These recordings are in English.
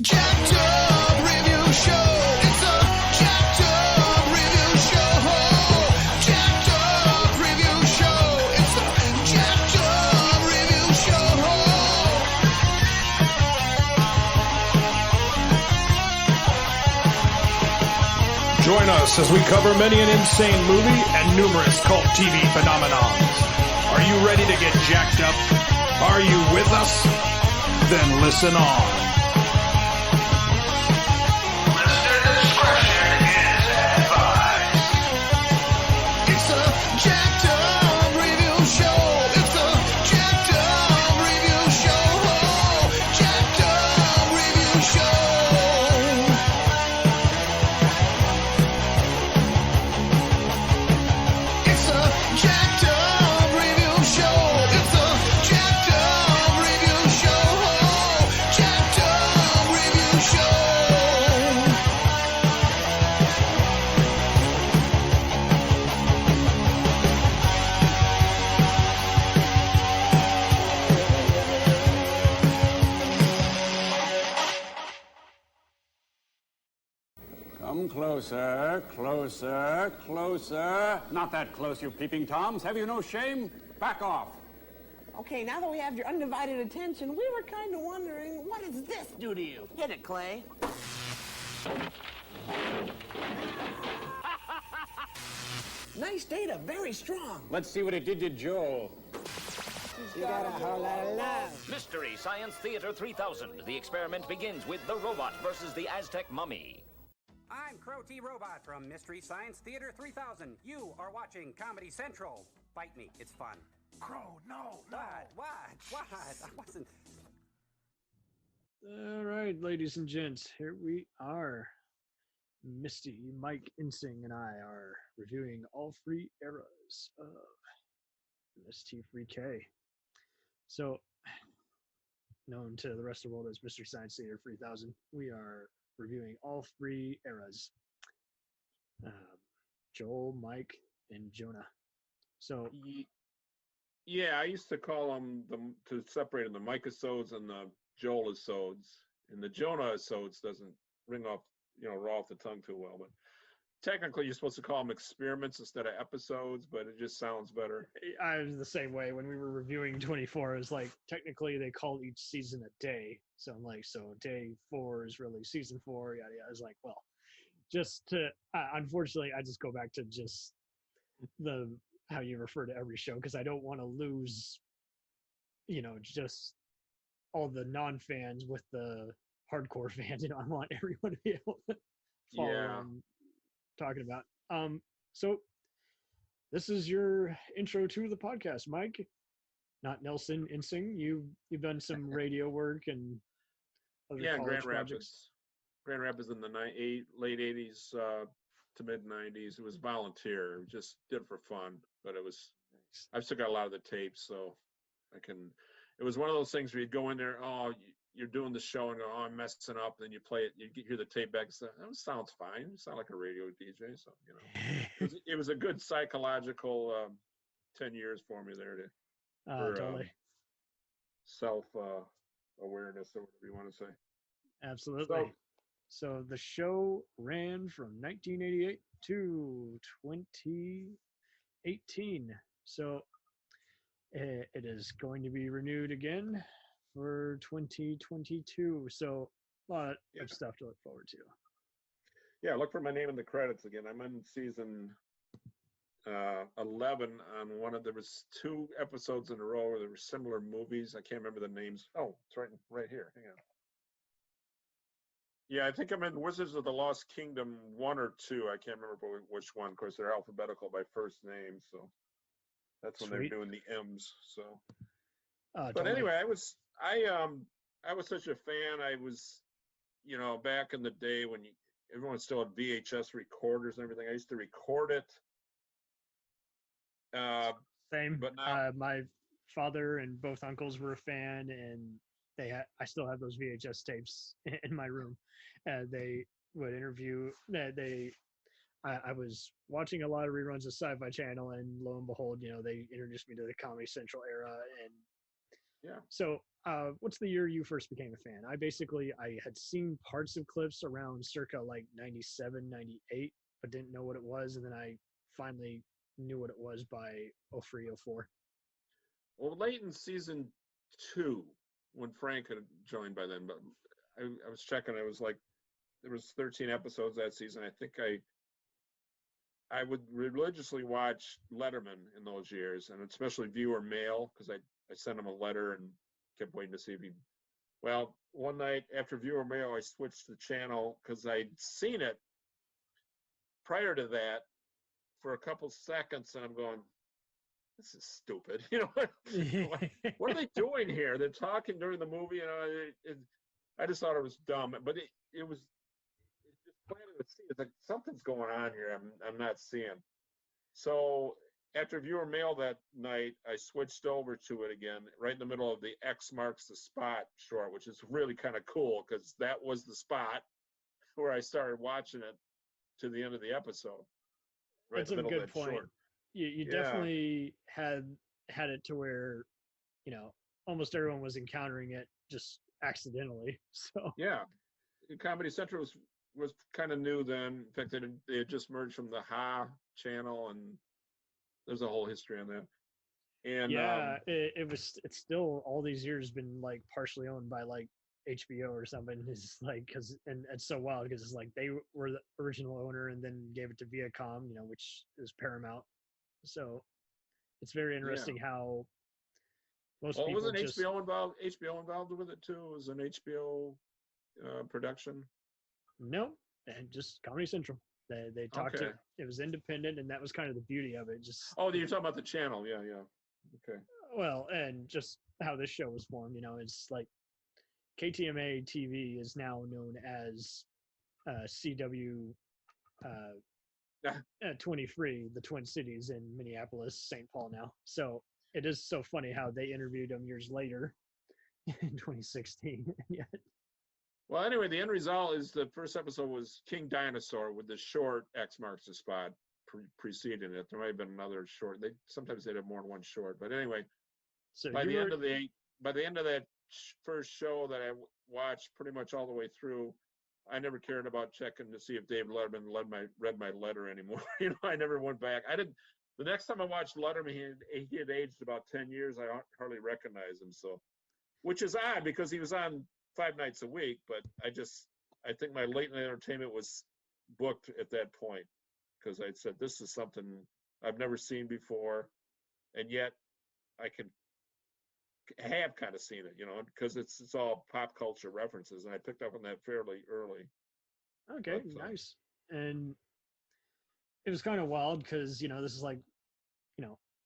Jacked Up Review Show. It's a Jacked Up Review Show. Jacked Up Review Show. It's a Jacked Up Review Show. Join us as we cover many an insane movie and numerous cult TV phenomenons. Are you ready to get jacked up? Are you with us? Then listen on. Listener discretion is advised. It's a Jacked Up Review Show. It's a Jacked Up Review Show. Jacked Up Review Show. It's a Jacked Up Review Show. It's a Jacked Up Review Show. Jacked Up Review Show. Come closer, closer, closer. Not that close, you peeping toms. Have you no shame? Back off. Okay, now that we have your undivided attention, we were kind of wondering, what does this do to you? Hit it, Clay. Nice data, very strong. Let's see what it did to Joel. You got a whole lot of love. Mystery Science Theater 3000. The experiment begins with the robot versus the Aztec mummy. I'm Crow T. Robot from Mystery Science Theater 3000. You are watching Comedy Central. Fight me, it's fun. Crow, no, What? I wasn't... All right, ladies and gents, here we are. Misty, Mike, Ensing, and I are reviewing all three eras of MST3k. So, known to the rest of the world as Mystery Science Theater 3000, we are reviewing all three eras. Joel, Mike, and Jonah. So, yeah, I used to call them to separate them, the Mike-isodes and the Joel-isodes. And the Jonah-isodes doesn't ring off, roll off the tongue too well. But technically, you're supposed to call them experiments instead of episodes, but it just sounds better. I was the same way when we were reviewing 24. It was like, technically, they call each season a day. So I'm like, so day 4 is really season 4, yada yada. I was like, well, just to, unfortunately, I just go back to just how you refer to every show, because I don't want to lose, just all the non-fans with the hardcore fans. I want everyone to be able to follow what I'm talking about. So this is your intro to the podcast, Mike. Not Nelson Ensing. You've done some radio work and other college projects. Grand Rapids in the late 80s to mid 90s. It was volunteer. We just did it for fun, but I've still got a lot of the tapes, so it was one of those things where you'd go in there, you're doing the show and go, I'm messing up. Then you play it, you hear the tape back and say, that sounds fine. You sound like a radio DJ. So, it was a good psychological 10 years for me there for totally. self-awareness or whatever you want to say. Absolutely. So the show ran from 1988 to 2018. So it is going to be renewed again for 2022. So a lot of stuff to look forward to. Yeah, look for my name in the credits again. I'm in season 11 on there was 2 episodes in a row where there were similar movies. I can't remember the names. Oh, it's right here. Hang on. Yeah, I think I'm in Wizards of the Lost Kingdom 1 or 2. I can't remember which one. Of course, they're alphabetical by first name, so that's when they're doing the M's. So, but anyway, I was such a fan. I was, back in the day when everyone still had VHS recorders and everything. I used to record it. Same. But now, my father and both uncles were a fan, and I still have those VHS tapes in my room. They would interview. I was watching a lot of reruns of Sci-Fi Channel, and lo and behold, they introduced me to the Comedy Central era, and Yeah. So, what's the year you first became a fan? I had seen parts of clips around circa like 97, 98, but didn't know what it was. And then I finally knew what it was by 03, 04. Well, late in season 2, when Frank had joined by then, but I was checking. It was like there was 13 episodes that season. I think I would religiously watch Letterman in those years, and especially viewer mail, because I sent him a letter and kept waiting to see if he. Well, one night after viewer mail, I switched the channel because I'd seen it prior to that for a couple seconds, and I'm going, this is stupid. What are they doing here? They're talking during the movie, I just thought it was dumb. But it was just planting the seed. It's like something's going on here. I'm not seeing. So after viewer mail that night, I switched over to it again, right in the middle of the X marks the spot short, which is really kind of cool because that was the spot where I started watching it to the end of the episode. Right That's in the a middle good of that point. short. You definitely had it to where, almost everyone was encountering it just accidentally. So Yeah, Comedy Central was kind of new then. In fact, they had just merged from the Ha channel, and there's a whole history on that. And yeah, it's still all these years been like partially owned by like HBO or something. It's like and it's so wild because it's like they were the original owner and then gave it to Viacom, which is Paramount. So it's very interesting how most people wasn't just HBO involved? HBO involved with it too? It was an HBO production. no, and just Comedy Central. They talked Okay. it was independent, and that was kind of the beauty of it. Just Oh, you're talking about the channel? Yeah. Okay. well, and just how this show was formed. It's like KTMA TV is now known as CW 23, the Twin Cities in Minneapolis, St. Paul now. So it is so funny how they interviewed him years later in 2016. Yeah. Well, anyway, the end result is the first episode was King Dinosaur with the short X marks the spot preceding it. There might have been another short. Sometimes they'd have more than one short, but anyway. So by the end of that first show that I watched pretty much all the way through, I never cared about checking to see if Dave Letterman read my letter anymore. I never went back. I didn't. The next time I watched Letterman, he had aged about 10 years. I hardly recognized him. So, which is odd because he was on 5 nights a week. But I think my late night entertainment was booked at that point because I said this is something I've never seen before, and yet I have kind of seen it, because it's all pop culture references, and I picked up on that fairly early. Okay, nice. And it was kind of wild because this is like,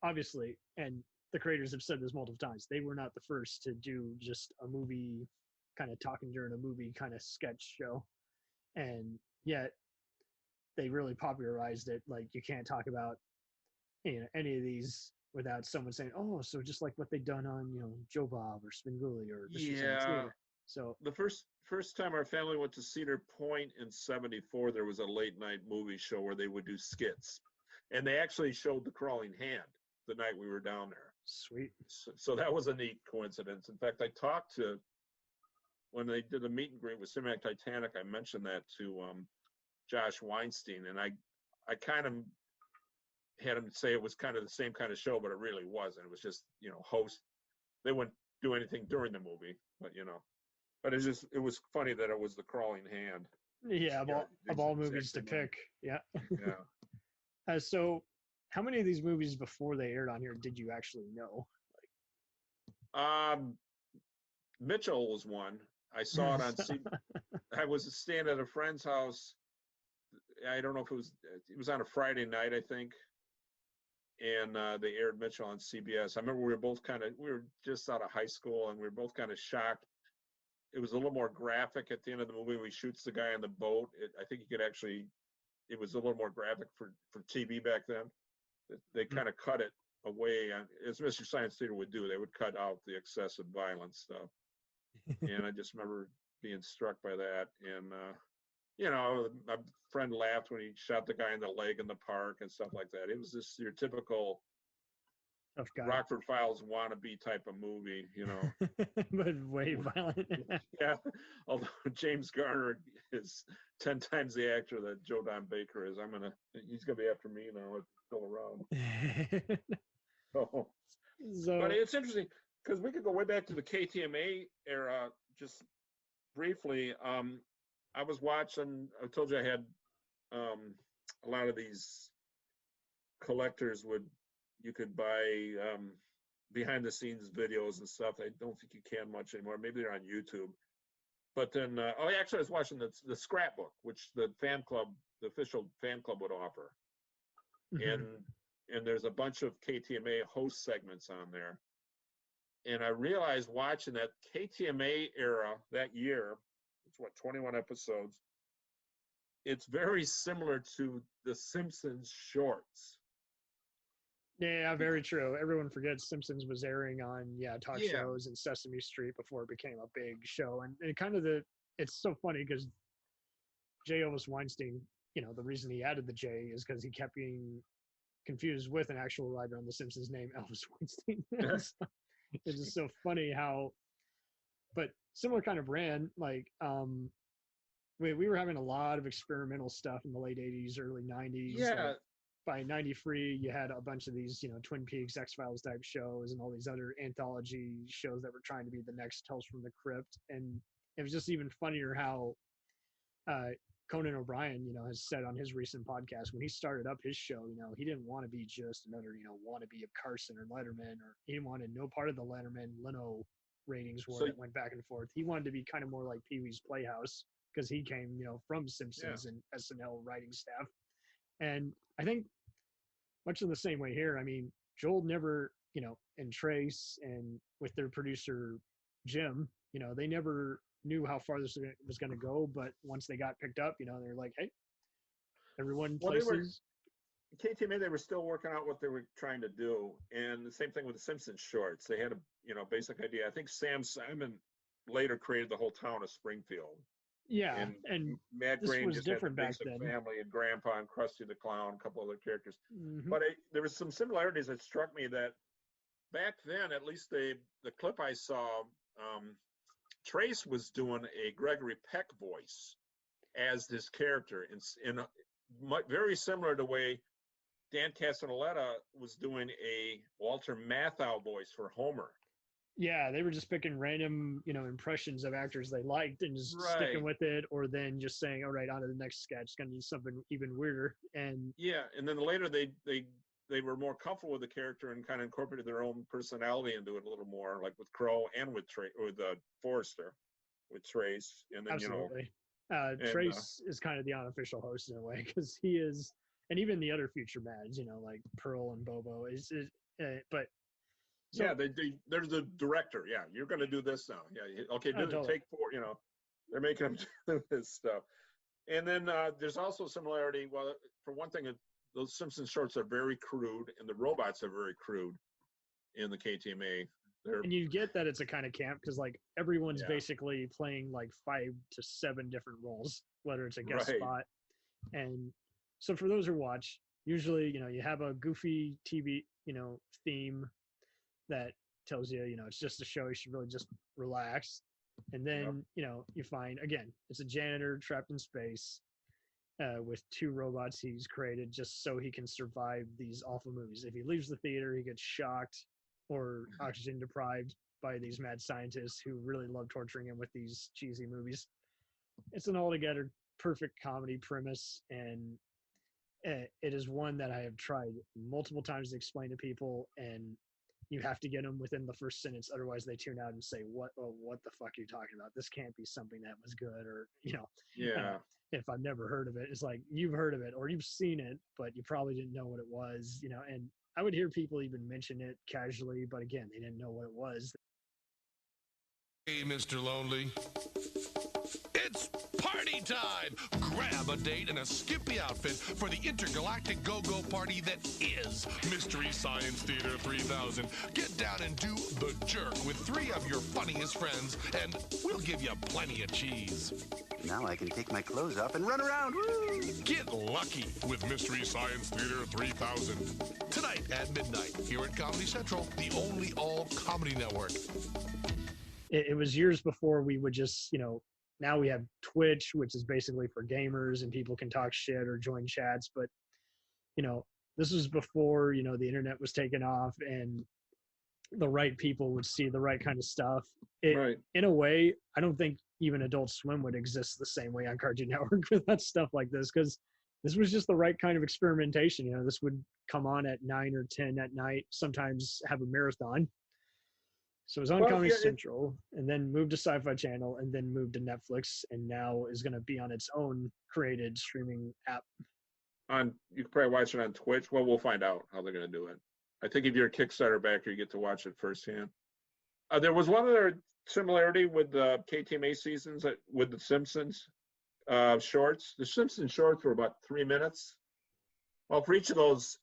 obviously, and the creators have said this multiple times, they were not the first to do just a movie kind of talking during a movie kind of sketch show, and yet they really popularized it. Like you can't talk about any of these without someone saying, "Oh, so just like what they done on Joe Bob or Spinguli or Mystery Science Theater." So the first time our family went to Cedar Point in '74, there was a late night movie show where they would do skits, and they actually showed The Crawling Hand the night we were down there. Sweet. So that was a neat coincidence. In fact, I talked to when they did a meet and greet with Cinematic Titanic. I mentioned that to Josh Weinstein, and I kind of had him say it was kind of the same kind of show, but it really wasn't. It was just host. They wouldn't do anything during the movie, but but it was funny that it was The Crawling Hand. Yeah, of all movies to pick. Yeah. Yeah. So how many of these movies before they aired on here did you actually know? Mitchell was one. I saw it on I was staying at a friend's house. I don't know if it was on a Friday night, I think. And they aired Mitchell on CBS. I remember we were just out of high school, and we were both kind of shocked. It was a little more graphic at the end of the movie. He shoots the guy on the boat. I think it was a little more graphic for TV back then. They kind of cut it away, as Mystery Science Theater would do. They would cut out the excessive violence stuff. And I just remember being struck by that. And, my friend laughed when he shot the guy in the leg in the park and stuff like that. It was just your typical Tough guy. Rockford Files wannabe type of movie, you know. But way violent. Yeah, although James Garner is 10 times the actor that Joe Don Baker is. He's gonna be after me now if he's still around. But it's interesting because we could go way back to the KTMA era just briefly. I was watching, I told you I had a lot of these collectors you could buy behind the scenes videos and stuff. I don't think you can much anymore. Maybe they're on YouTube. But then, actually I was watching the scrapbook, which the official fan club would offer. Mm-hmm. And there's a bunch of KTMA host segments on there. And I realized watching that KTMA era that year, it's 21 episodes. It's very similar to The Simpsons shorts. Yeah, very true. Everyone forgets Simpsons was airing on talk shows and Sesame Street before it became a big show. And kind of it's so funny because J. Elvis Weinstein, the reason he added the J is because he kept being confused with an actual writer on The Simpsons named Elvis Weinstein. It's just so funny but similar kind of brand, like we were having a lot of experimental stuff in the late 80s, early 90s. Yeah. By 93, you had a bunch of these, Twin Peaks, X-Files type shows and all these other anthology shows that were trying to be the next Tales from the Crypt. And it was just even funnier how Conan O'Brien, has said on his recent podcast, when he started up his show, he didn't want to be just another, wannabe of Carson or Letterman, or he wanted no part of the Letterman-Leno ratings war that went back and forth. He wanted to be kind of more like Pee-wee's Playhouse because he came, from Simpsons and SNL writing staff. And I think much in the same way here, I mean, Joel never, and Trace and with their producer, Jim, they never knew how far this was going to go. But once they got picked up, they're like, hey, everyone places. KTMA, they were still working out what they were trying to do. And the same thing with the Simpsons shorts. They had a, basic idea. I think Sam Simon later created the whole town of Springfield. Yeah, and Matt this Groening was just different had back then. Family and Grandpa and Krusty the Clown, a couple other characters. Mm-hmm. But there was some similarities that struck me that back then, at least the clip I saw, Trace was doing a Gregory Peck voice as this character, in very similar to the way Dan Castellaneta was doing a Walter Matthau voice for Homer. Yeah, they were just picking random, impressions of actors they liked and just sticking with it, or then just saying, all right, on to the next sketch, going to do something even weirder. And then later they were more comfortable with the character and kind of incorporated their own personality into it a little more, like with Crow and with Forrester, with Trace. And then, absolutely. Trace is kind of the unofficial host in a way because he is, and even the other future Mads, like Pearl and Bobo but. So, there's the director. Yeah, you're going to do this now. Yeah, okay, take 4. They're making them do this stuff. And then there's also similarity. Well, for one thing, those Simpsons shorts are very crude, and the robots are very crude in the KTMA. And you get that it's a kind of camp because like everyone's basically playing like 5 to 7 different roles, whether it's a guest spot. And so for those who watch, usually you have a goofy TV theme that tells you, it's just a show. You should really just relax. And then, you find, again, it's a janitor trapped in space with 2 robots he's created just so he can survive these awful movies. If he leaves the theater, he gets shocked or oxygen deprived by these mad scientists who really love torturing him with these cheesy movies. It's an altogether perfect comedy premise. And it is one that I have tried multiple times to explain to people, and you have to get them within the first sentence. Otherwise they tune out and say, what the fuck are you talking about? This can't be something that was good. Or, if I've never heard of it, it's like, you've heard of it or you've seen it, but you probably didn't know what it was, and I would hear people even mention it casually, but again, they didn't know what it was. Hey, Mr. Lonely. It's party Party time! Grab a date and a skimpy outfit for the intergalactic go-go party that is Mystery Science Theater 3000. Get down and do the jerk with 3 of your funniest friends, and we'll give you plenty of cheese. Now I can take my clothes off and run around. Woo! Get lucky with Mystery Science Theater 3000. Tonight at midnight here at Comedy Central, the only all-comedy network. It was years before we would just, now we have Twitch, which is basically for gamers and people can talk shit or join chats. But, this was before, the internet was taken off and the right people would see the right kind of stuff. Right. In a way, I don't think even Adult Swim would exist the same way on Cartoon Network without stuff like this, because this was just the right kind of experimentation. This would come on at 9 or 10 at night, sometimes have a marathon. So it was on Comedy Central, and then moved to Sci-Fi Channel, and then moved to Netflix, and now is going to be on its own created streaming app. You can probably watch it on Twitch. Well, we'll find out how they're going to do it. I think if you're a Kickstarter backer, you get to watch it firsthand. There was one other similarity with the KTMA seasons with the Simpsons shorts. The Simpsons shorts were about 3 minutes. Well, for each of those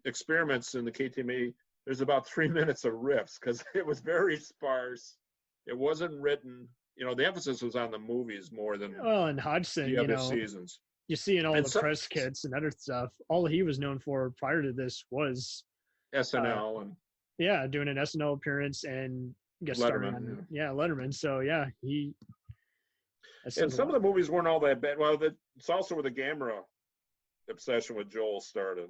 experiments in the KTMA, there's about 3 minutes of riffs because it was very sparse. It wasn't written. The emphasis was on the movies more than and Hodgson, the other seasons. You see in all the press kits and other stuff, all he was known for prior to this was SNL and doing an SNL appearance and guest starring on Letterman. So and some of the movies weren't all that bad. Well, it's also where the Gamera obsession with Joel started.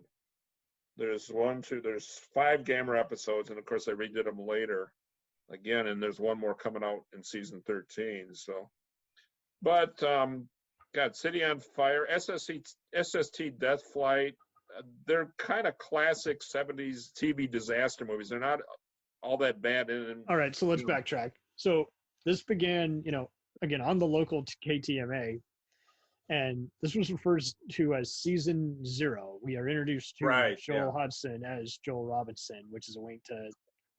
There's 5 Gamera episodes, and of course they redid them later again, and there's one more coming out in season 13. So, but City on Fire, SST Death Flight, they're kind of classic 70s TV disaster movies. They're not all that bad. All right, so let's backtrack. So this began, again, on the local KTMA, and this was referred to as Season 0. We are introduced to Joel Hodgson as Joel Robinson, which is a wink to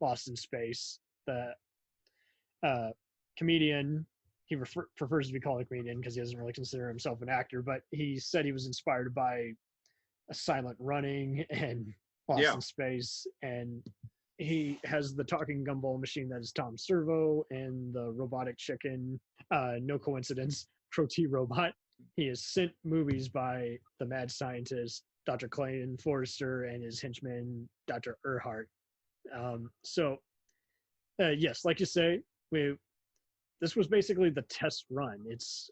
Lost in Space. The comedian, he prefers to be called a comedian because he doesn't really consider himself an actor, but he said he was inspired by a Silent Running and Lost in Space, and he has the talking gumball machine that is Tom Servo and the robotic chicken, no coincidence, Pro-T robot. He has sent movies by the mad scientist, Dr. Clayton Forrester, and his henchman, Dr. Earhart. Yes, like you say, this was basically the test run. It's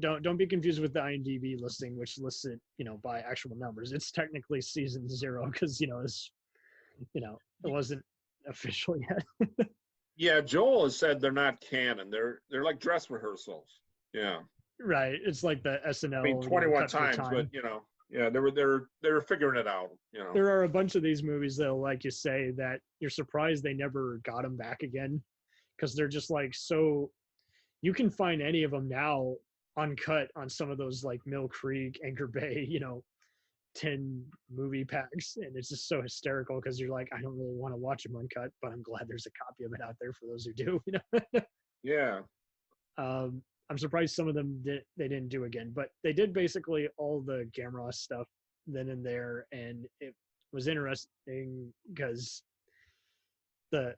don't be confused with the IMDb listing, which lists it, by actual numbers. It's technically Season 0 because it wasn't official yet. Yeah, Joel has said they're not canon. They're like dress rehearsals. Yeah. Right. It's like the SNL. I mean, 21 times, but they're figuring it out. There are a bunch of these movies though, like you say, that you're surprised they never got them back again, because they're just like so. You can find any of them now uncut on some of those like Mill Creek, Anchor Bay, 10 movie packs, and it's just so hysterical because you're like, I don't really want to watch them uncut, but I'm glad there's a copy of it out there for those who do. Yeah. I'm surprised some of them they didn't do again, but they did basically all the Gamera stuff then and there, and it was interesting because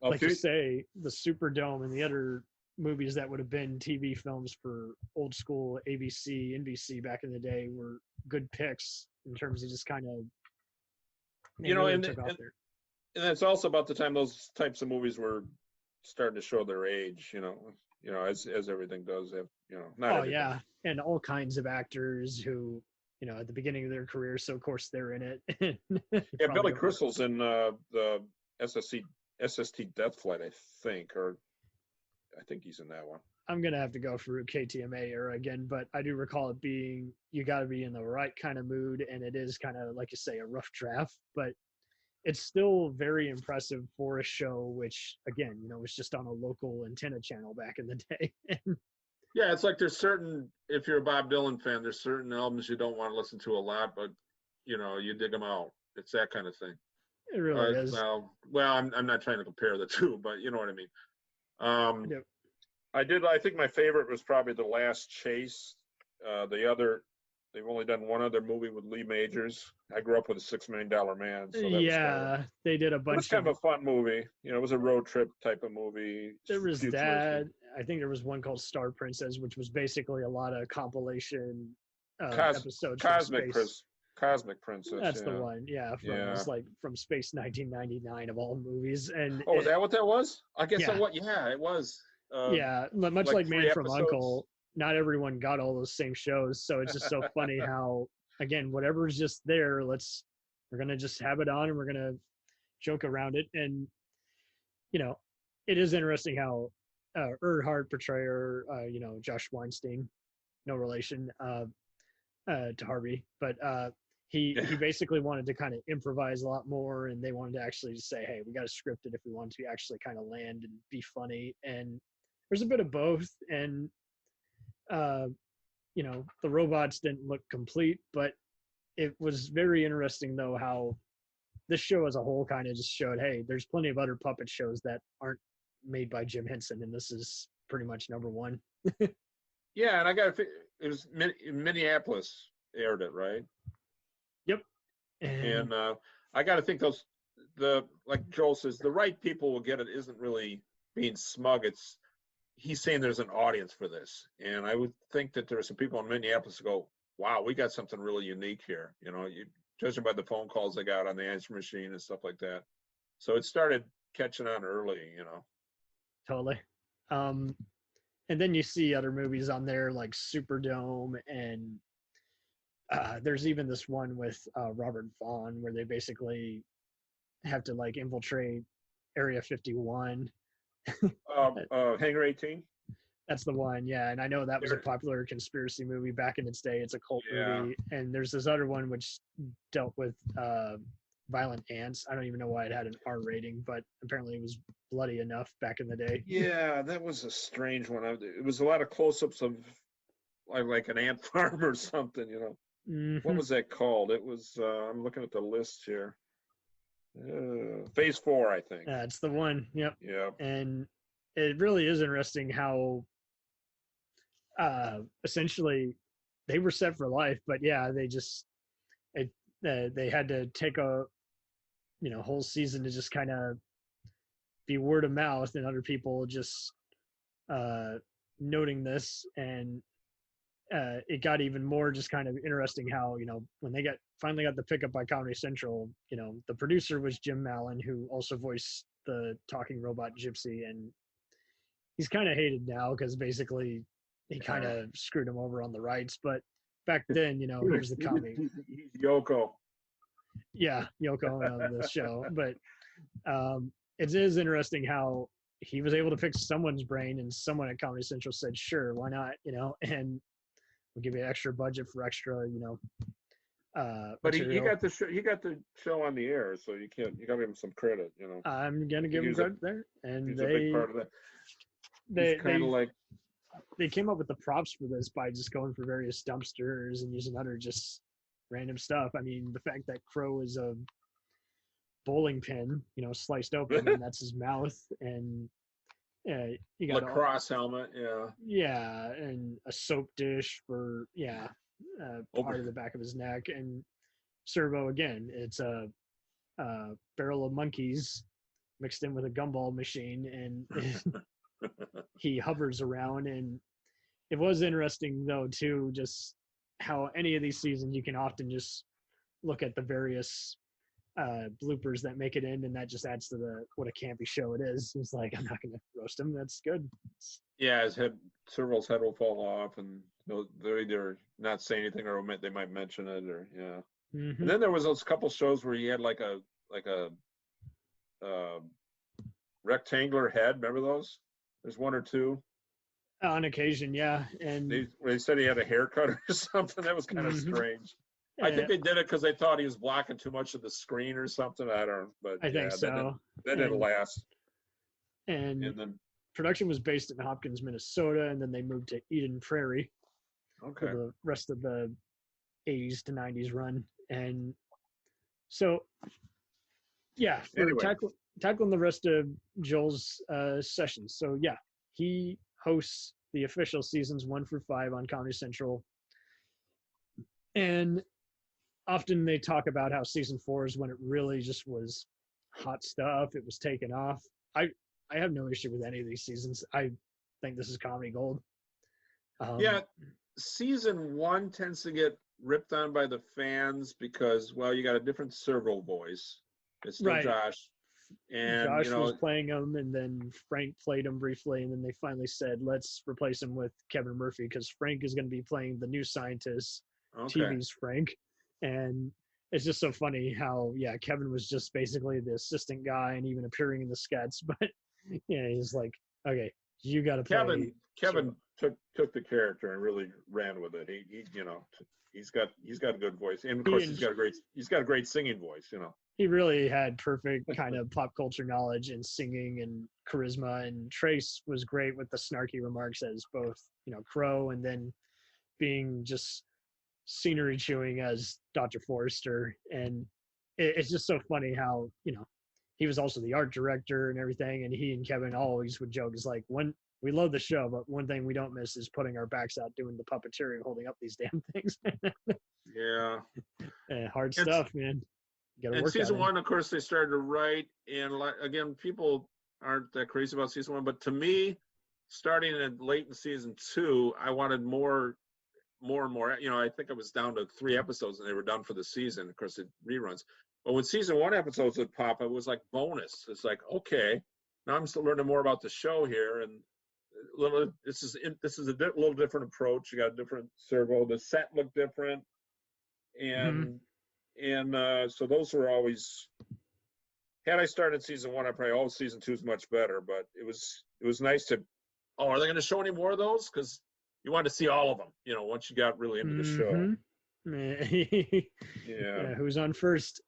like you say, the Superdome and the other movies that would have been TV films for old school ABC, NBC back in the day were good picks in terms of just kind of and it's also about the time those types of movies were starting to show their age, as everything does. Not everything. Yeah, and all kinds of actors who, at the beginning of their career, so of course they're in it. Yeah, Billy Crystal's in the SST Death Flight, I think he's in that one. I'm gonna have to go through KTMA era again, but I do recall it being, you got to be in the right kind of mood, and it is kind of like you say, a rough draft, but it's still very impressive for a show which, again, was just on a local antenna channel back in the day. Yeah, it's like there's certain, if you're a Bob Dylan fan, there's certain albums you don't want to listen to a lot, but you dig them out. It's that kind of thing. It really is. Well, I'm not trying to compare the two, but you know what I mean. Yep. I think my favorite was probably The Last Chase. They've only done one other movie with Lee Majors. I grew up with a $6 Million Man. So that they did a it was bunch kind of a fun movie. It was a road trip type of movie. There was futuristic. that. I think there was one called Star Princess, which was basically a lot of compilation episodes. Cosmic Princess. That's the one. Yeah. It was like from Space 1999 of all movies. And is that what that was? I guess it was. Much like Man from episodes. Uncle, not everyone got all those same shows. So it's just so funny how, again, whatever's just there, we're going to just have it on and we're going to joke around it. And, it is interesting how Earhart portrayer, Josh Weinstein, no relation to Harvey, but he basically wanted to kind of improvise a lot more, and they wanted to actually just say, hey, we got to script it if we want to actually kind of land and be funny. And there's a bit of both. And, the robots didn't look complete, but it was very interesting, though, how this show as a whole kind of just showed, hey, there's plenty of other puppet shows that aren't made by Jim Henson, and this is pretty much number one. Yeah, and it was Minneapolis aired it, right? Yep. And I got to think like Joel says, the right people will get it. Isn't really being smug. He's saying there's an audience for this, and I would think that there are some people in Minneapolis who go, "Wow, we got something really unique here." Judging by the phone calls they got on the answer machine and stuff like that. So it started catching on early, Totally. And then you see other movies on there like Superdome, and there's even this one with Robert Vaughn where they basically have to infiltrate Area 51. Hangar 18. That's the one, yeah. And I know that was a popular conspiracy movie back in its day. It's a cult movie. And there's this other one which dealt with violent ants. I don't even know why it had an R rating, but apparently it was bloody enough back in the day. Yeah, that was a strange one. It was a lot of close-ups of like an ant farm or something, Mm-hmm. What was that called? It was, I'm looking at the list here. Phase 4, I think. That's the one. Yep. Yeah. And it really is interesting how essentially they were set for life, but they just they had to take a whole season to just kind of be word of mouth and other people just noting this, and it got even more just kind of interesting how when they finally got the pickup by Comedy Central, the producer was Jim Mallon, who also voiced the talking robot Gypsy, and he's kind of hated now because basically he kind of screwed him over on the rights. But back then, here's the comedy. Yoko. Yeah, Yoko on the show. But it is interesting how he was able to pick someone's brain, and someone at Comedy Central said, "Sure, why not?" And we'll give you extra budget for extra, But he got the show on the air, so you got to give him some credit, I'm gonna give him credit there, and he's a big part of that. They came up with the props for this by just going for various dumpsters and using other just random stuff. I mean, the fact that Crow is a bowling pin, sliced open, and that's his mouth, and you got lacrosse helmet, and a soap dish for part of the back of his neck, and Servo again. It's a barrel of monkeys mixed in with a gumball machine, and he hovers around. And it was interesting though too, just how any of these seasons you can often just look at the various bloopers that make it in, and that just adds to what a campy show it is. It's like, I'm not gonna roast him, that's good. Servo's head will fall off, and they'll either not say anything or they might mention it, or Mm-hmm. And then there was those couple shows where he had like a rectangular head. Remember those? There's one or two. On occasion, yeah. And they said he had a haircut or something. That was kind of strange. I think they did it because they thought he was blocking too much of the screen or something. I don't know. But I think so. That didn't last. And then production was based in Hopkins, Minnesota, and then they moved to Eden Prairie for the rest of the 80s to 90s run. And so, for tackling the rest of Joel's sessions. So, he hosts the official seasons 1 through 5 on Comedy Central. And often they talk about how season 4 is when it really just was hot stuff. It was taken off. I have no issue with any of these seasons. I think this is comedy gold. Yeah, season 1 tends to get ripped on by the fans because, well, you got a different Servo voice. It's still Right. Josh. And Josh you know, was playing him, and then Frank played him briefly, and then they finally said, let's replace him with Kevin Murphy, because Frank is going to be playing the new scientist, okay. TV's Frank. And it's just so funny how, yeah, Kevin was just basically the assistant guy and even appearing in the sketch, but yeah, he's like, okay, you got to play. Kevin took the character and really ran with it. He you know, he's got a good voice, and of course he's got a great singing voice, you know. He really had perfect kind of pop culture knowledge and singing and charisma, and Trace was great with the snarky remarks as both, you know, Crow, and then being just scenery chewing as Dr. Forrester. And it's just so funny how, you know, he was also the art director and everything, and he and Kevin always would joke, is like, when we love the show, but one thing we don't miss is putting our backs out doing the puppeteering, holding up these damn things. Yeah. Hard stuff, man. And season 1, of course, they started to write, and again, people aren't that crazy about season 1, but to me, starting late in season 2, I wanted more and more. You know, I think I was down to 3 episodes, and they were done for the season. Of course, it reruns. But when season 1 episodes would pop, it was like bonus. It's like, okay, now I'm still learning more about the show here, and this is a little different approach. You got a different servo. The set looked different, and so those were always. Had I started season 1, I probably season 2 is much better. But it was nice to. Oh, are they going to show any more of those? Because you wanted to see all of them. You know, once you got really into the show. Yeah, who's on first?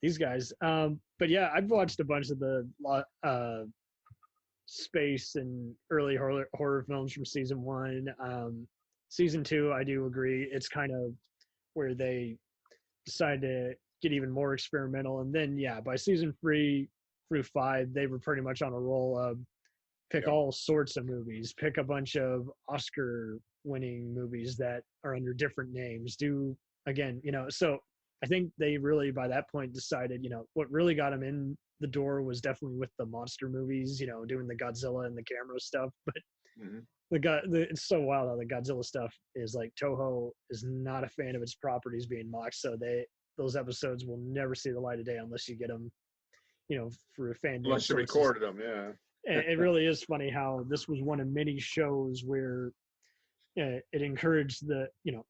These guys. But yeah, I've watched a bunch of the space and early horror films from season 1. Season 2, I do agree, it's kind of where they decide to get even more experimental. And then, yeah, by season 3 through 5, they were pretty much on a roll of pick all sorts of movies, pick a bunch of Oscar-winning movies that are under different names. Do, again, you know, so I think they really, by that point, decided, you know, what really got them in the door was definitely with the monster movies, you know, doing the Godzilla and the camera stuff. But it's so wild how the Godzilla stuff is like, Toho is not a fan of its properties being mocked, so those episodes will never see the light of day unless you get them, you know, for a fan. Unless you recorded them, yeah. And it really is funny how this was one of many shows where it encouraged the, you know,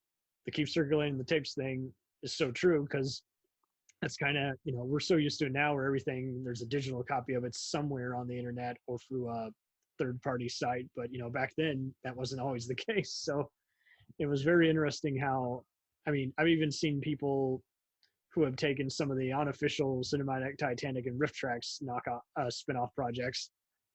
the keep circulating the tapes thing is so true, because that's kind of, you know, we're so used to it now where everything, there's a digital copy of it somewhere on the internet or through a third-party site. But, you know, back then that wasn't always the case. So it was very interesting how, I mean, I've even seen people who have taken some of the unofficial Cinematic Titanic and Riff Tracks spin-off projects,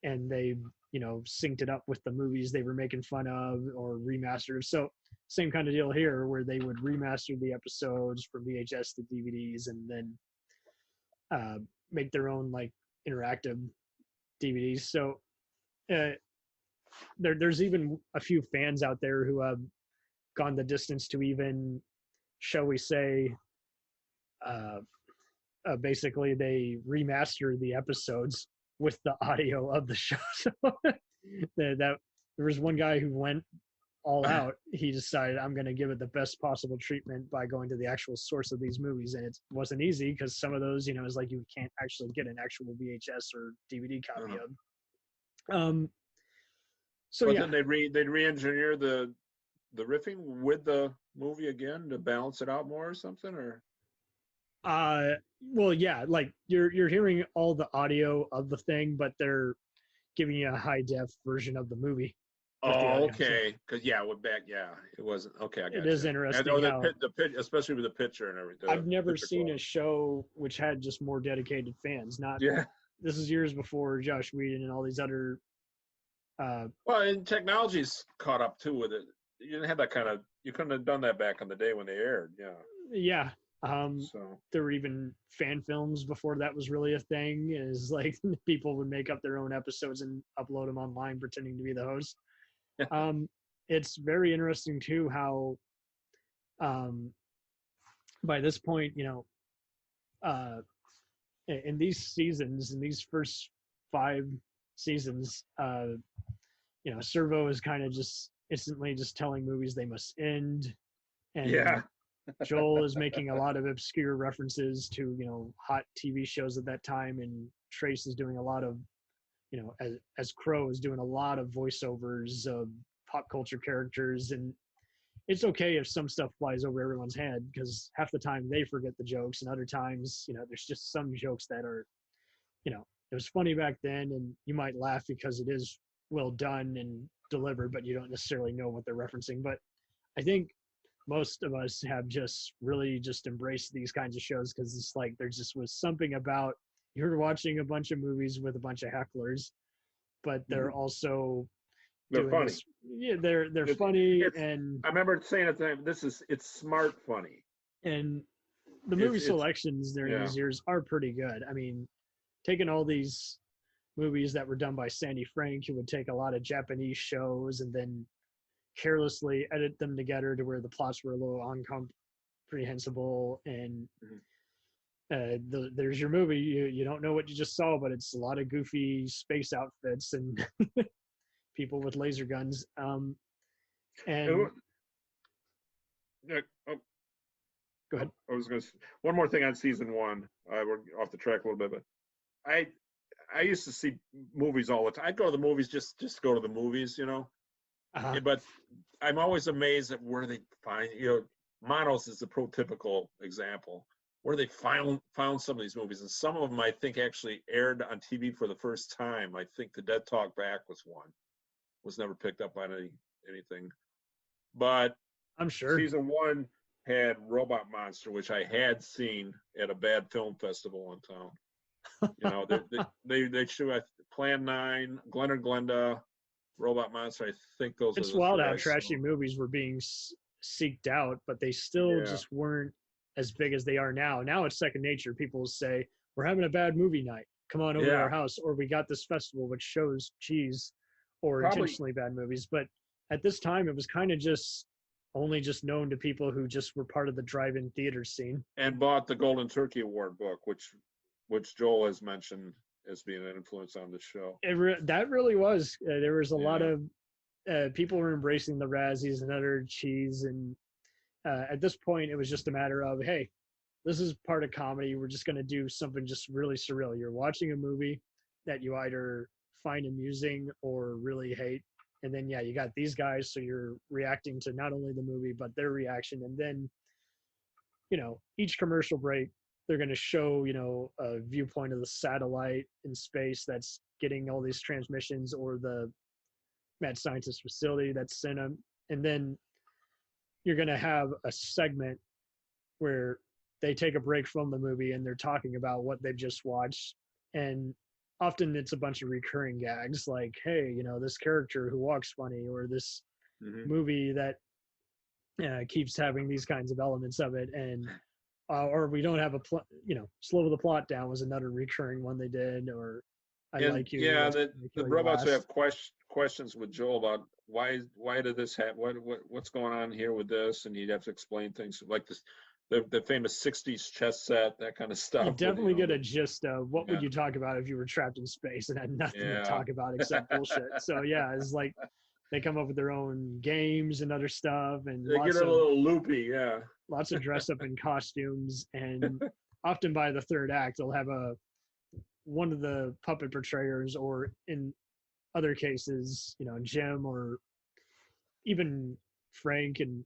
and they, you know, synced it up with the movies they were making fun of or remastered. So same kind of deal here, where they would remaster the episodes from VHS to DVDs, and then make their own like interactive DVDs. So there's even a few fans out there who have gone the distance to even, shall we say, basically they remaster the episodes with the audio of the show. So that there was one guy who went all out. He decided, I'm going to give it the best possible treatment by going to the actual source of these movies, and it wasn't easy because some of those, you know, is like you can't actually get an actual VHS or DVD copy of. So but yeah, then they'd re-engineer the riffing with the movie again to balance it out more or something, or. Well, yeah, like you're hearing all the audio of the thing, but they're giving you a high def version of the movie. Oh, okay. Because it wasn't okay. I got it is interesting. And, the pitch, especially with the picture and everything. I've never seen a show which had just more dedicated fans. This is years before Josh Whedon and all these other. Well, and technology's caught up too with it. You didn't have that kind of. You couldn't have done that back in the day when they aired. Yeah. Yeah. So There were even fan films before that was really a thing. Is like people would make up their own episodes and upload them online, pretending to be the host. It's very interesting too how, by this point, in these seasons, in these first 5 seasons, Servo is kind of just instantly just telling movies they must end, and yeah, Joel is making a lot of obscure references to hot TV shows at that time, and Trace is doing a lot of as Crow is doing a lot of voiceovers of pop culture characters. And it's okay if some stuff flies over everyone's head, because half the time they forget the jokes, and other times there's just some jokes that are it was funny back then, and you might laugh because it is well done and delivered, but you don't necessarily know what they're referencing. But I think most of us have just really just embraced these kinds of shows, because it's like there just was something about you're watching a bunch of movies with a bunch of hecklers, but they're also they're funny. They're funny, and I remember saying at the time, it's smart funny. And the movie selections during these years are pretty good. I mean, taking all these movies that were done by Sandy Frank, who would take a lot of Japanese shows and then carelessly edit them together to where the plots were a little incomprehensible, and there's your movie. You don't know what you just saw, but it's a lot of goofy space outfits and people with laser guns. And go ahead. I was going to one more thing on season 1. We're off the track a little bit, but I used to see movies all the time. I'd go to the movies just to go to the movies, But I'm always amazed at where they find, Manos is the prototypical example, where they found some of these movies. And some of them, I think, actually aired on TV for the first time. I think The Dead Talk Back was one. Was never picked up on anything. But I'm sure season 1 had Robot Monster, which I had seen at a bad film festival in town. They show Plan 9, Glen or Glenda, Robot Monster. I think those. It's wild how trashy movies were being seeked out, but they still just weren't as big as they are now. Now it's second nature. People will say, "We're having a bad movie night. Come on over to our house," or "We got this festival which shows cheese or intentionally bad movies." But at this time, it was kind of just only just known to people who just were part of the drive-in theater scene and bought the Golden Turkey Award book, which Joel has mentioned as being an influence on the show. That really was. There was a lot of people were embracing the Razzies and other cheese, and at this point, it was just a matter of, hey, this is part of comedy. We're just going to do something just really surreal. You're watching a movie that you either find amusing or really hate, and then you got these guys, so you're reacting to not only the movie but their reaction. And then each commercial break they're going to show a viewpoint of the satellite in space that's getting all these transmissions, or the mad scientist facility that's sent them. And then you're going to have a segment where they take a break from the movie and they're talking about what they've just watched. And often it's a bunch of recurring gags like, hey, this character who walks funny, or this movie that keeps having these kinds of elements of it. And or we don't have a slow the plot down was another recurring one they did. Or like you. Yeah, the robots have questions with Joel about why did this happen? What's going on here with this? And he'd have to explain things like this. The famous 60s chess set, that kind of stuff. You definitely get a gist of what would you talk about if you were trapped in space and had nothing to talk about except bullshit. So it's like they come up with their own games and other stuff, and they get a little loopy. Lots of dress up in costumes, and often by the third act they'll have one of the puppet portrayers, or in other cases Jim or even Frank, and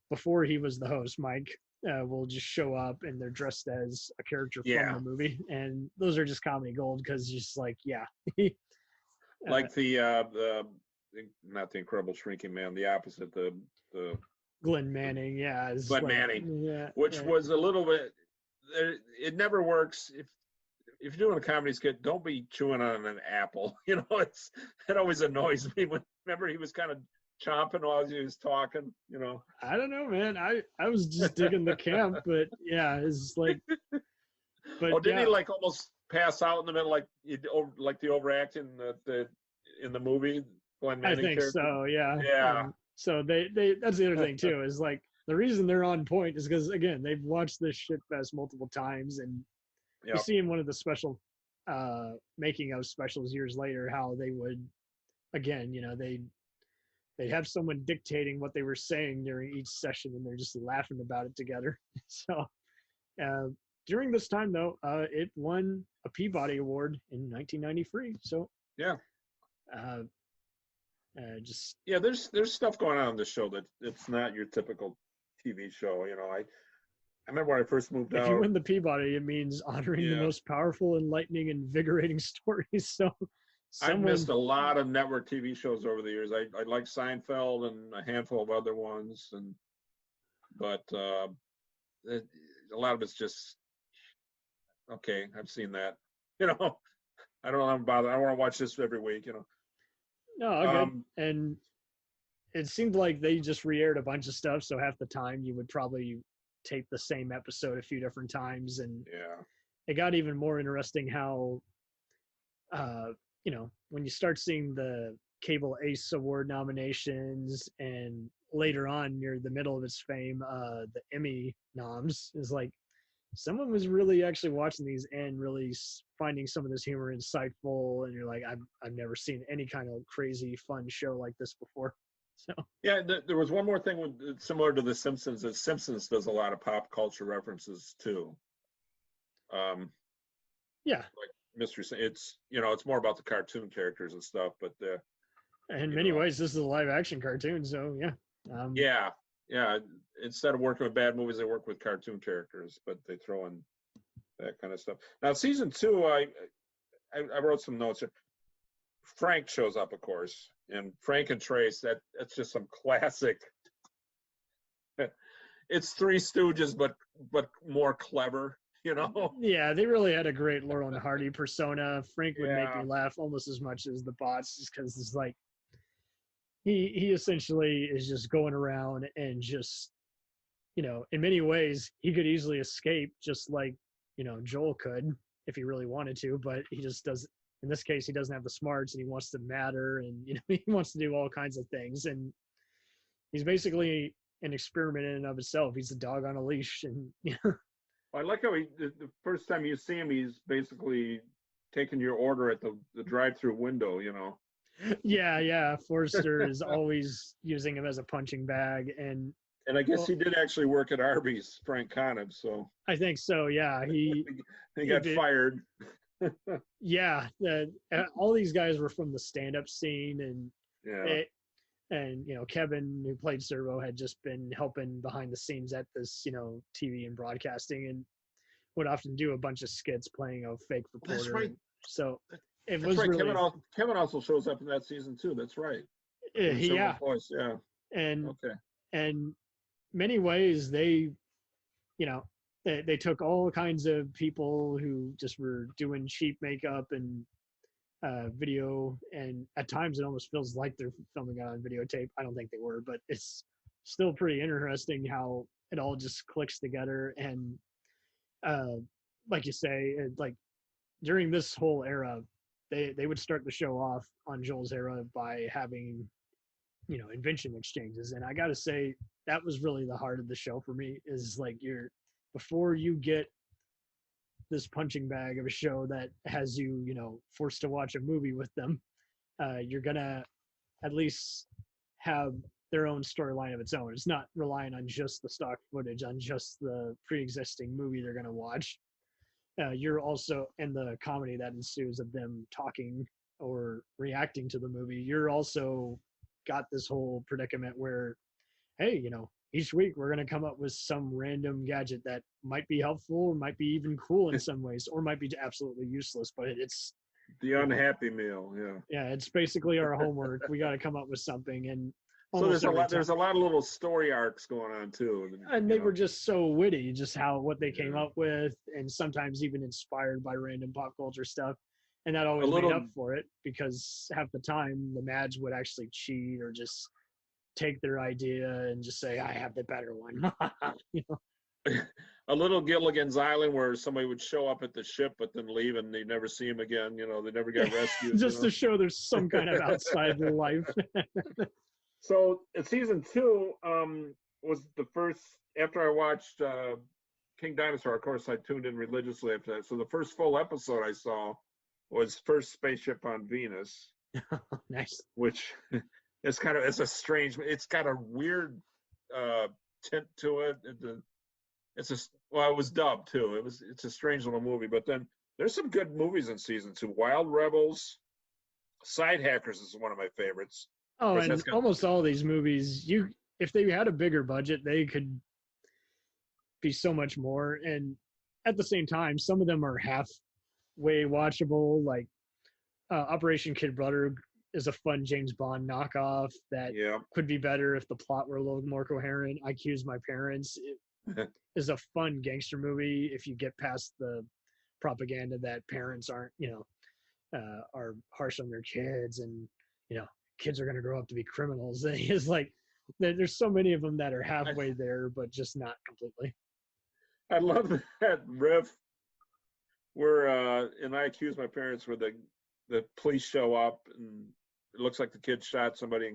before he was the host, Mike will just show up and they're dressed as a character from the movie, and those are just comedy gold, because just like like the not the Incredible Shrinking Man, the opposite, the Glenn Manning, Glenn Manning, which was a little bit. It never works if you're doing a comedy skit. Don't be chewing on an apple. It always annoys me. Remember, he was kind of chomping while he was talking, you know. I don't know, man. I was just digging the camp, but yeah, it's like. But Oh, didn't yeah, he like almost pass out in the middle, like the overacting in the movie? Glenn I Manning think character? so. Yeah. Yeah. So they that's the other thing too, is like the reason they're on point is because again they've watched this shit fest multiple times, and you Yep. see in one of the special making of specials years later how they would again, you know, they'd have someone dictating what they were saying during each session, and they're just laughing about it together. So during this time though, it won a Peabody Award in 1993. So Yeah. Just Yeah, there's stuff going on in the show that it's not your typical TV show. You know, I remember when I first moved if out. you win the Peabody, it means honoring the Yeah. most powerful, enlightening, invigorating stories. So I've missed a lot of network TV shows over the years. I like Seinfeld and a handful of other ones, but a lot of it's just okay. I've seen that. You know, I don't know. I'm bothered. I want to watch this every week. You know. No, good. And it seemed like they just re-aired a bunch of stuff, so half the time you would probably tape the same episode a few different times, and Yeah. it got even more interesting how you know, when you start seeing the Cable Ace Award nominations, and later on near the middle of its fame, the Emmy noms, is like someone was really actually watching these and really finding some of this humor insightful, and you're like, I've never seen any kind of crazy fun show like this before. So Yeah, there was one more thing similar to The Simpsons. The Simpsons does a lot of pop culture references too. yeah, Like Mystery. It's it's more about the cartoon characters and stuff, but in many ways this is a live action cartoon, so yeah. Yeah. Instead of working with bad movies, they work with cartoon characters, but they throw in that kind of stuff. Now, season 2, I wrote some notes here. Frank shows up, of course, and Frank and Trace. That's just some classic. It's Three Stooges, but more clever, you know. Yeah, they really had a great Laurel and Hardy persona. Frank would make Yeah. me laugh almost as much as the bots, just because it's like he essentially is just going around and just, you know, in many ways he could easily escape, just like, you know, Joel could if he really wanted to, but he just doesn't. In this case, he doesn't have the smarts, and he wants to matter, and you know, he wants to do all kinds of things, and he's basically an experiment in and of itself. He's a dog on a leash, and you know. I like how the first time you see him, he's basically taking your order at the drive-through window, you know. Yeah. Forrester is always using him as a punching bag, and I guess he did actually work at Arby's, Frank Conniff, so I think so. Yeah, he got did. fired. Yeah, all these guys were from the stand-up scene, and Yeah. and you know, Kevin, who played Servo, had just been helping behind the scenes at this, you know, TV and broadcasting, and would often do a bunch of skits playing a fake reporter. That's right. So it That's was right. really Kevin also shows up in that season too. That's right. yeah. Voice. Yeah. And Okay. and many ways they, you know, they took all kinds of people who just were doing cheap makeup and video, and at times it almost feels like they're filming it on videotape. I don't think they were, but it's still pretty interesting how it all just clicks together. And like you say, like during this whole era, they would start the show off on Joel's era by having, you know, invention exchanges, and I gotta say that was really the heart of the show for me. Is like before you get this punching bag of a show that has you, you know, forced to watch a movie with them, you're gonna at least have their own storyline of its own. It's not relying on just the stock footage, on just the pre-existing movie they're gonna watch. You're also in the comedy that ensues of them talking or reacting to the movie. You're also got this whole predicament where, hey, you know, each week we're going to come up with some random gadget that might be helpful or might be even cool in some ways, or might be absolutely useless, but it's the unhappy meal. Yeah, it's basically our homework. We got to come up with something. And so there's a lot of little story arcs going on too. And they were just so witty, just what they came up with, and sometimes even inspired by random pop culture stuff. And that always made up for it, because half the time the Mads would actually cheat or just take their idea and just say, I have the better one. You know? A little Gilligan's Island where somebody would show up at the ship but then leave and they never see him again. You know, they never got rescued. Just to show there's some kind of outside life. So season 2 was the first, after I watched King Dinosaur, of course I tuned in religiously after that. So the first full episode I saw was first Spaceship on Venus. Nice. Which it's it's got a weird tint to it. It was dubbed too. It's a strange little movie, but then there's some good movies in season 2. Wild Rebels, Side Hackers is one of my favorites. Oh, and almost all these movies, if they had a bigger budget, they could be so much more. And at the same time, some of them are halfway watchable. Like Operation Kid Brother is a fun James Bond knockoff that could be better if the plot were a little more coherent. I Accuse My Parents is a fun gangster movie if you get past the propaganda that parents aren't, are harsh on their kids and, kids are going to grow up to be criminals. It's like there's so many of them that are halfway there, but just not completely. I love that riff where in I Accuse My Parents where the police show up and it looks like the kid shot somebody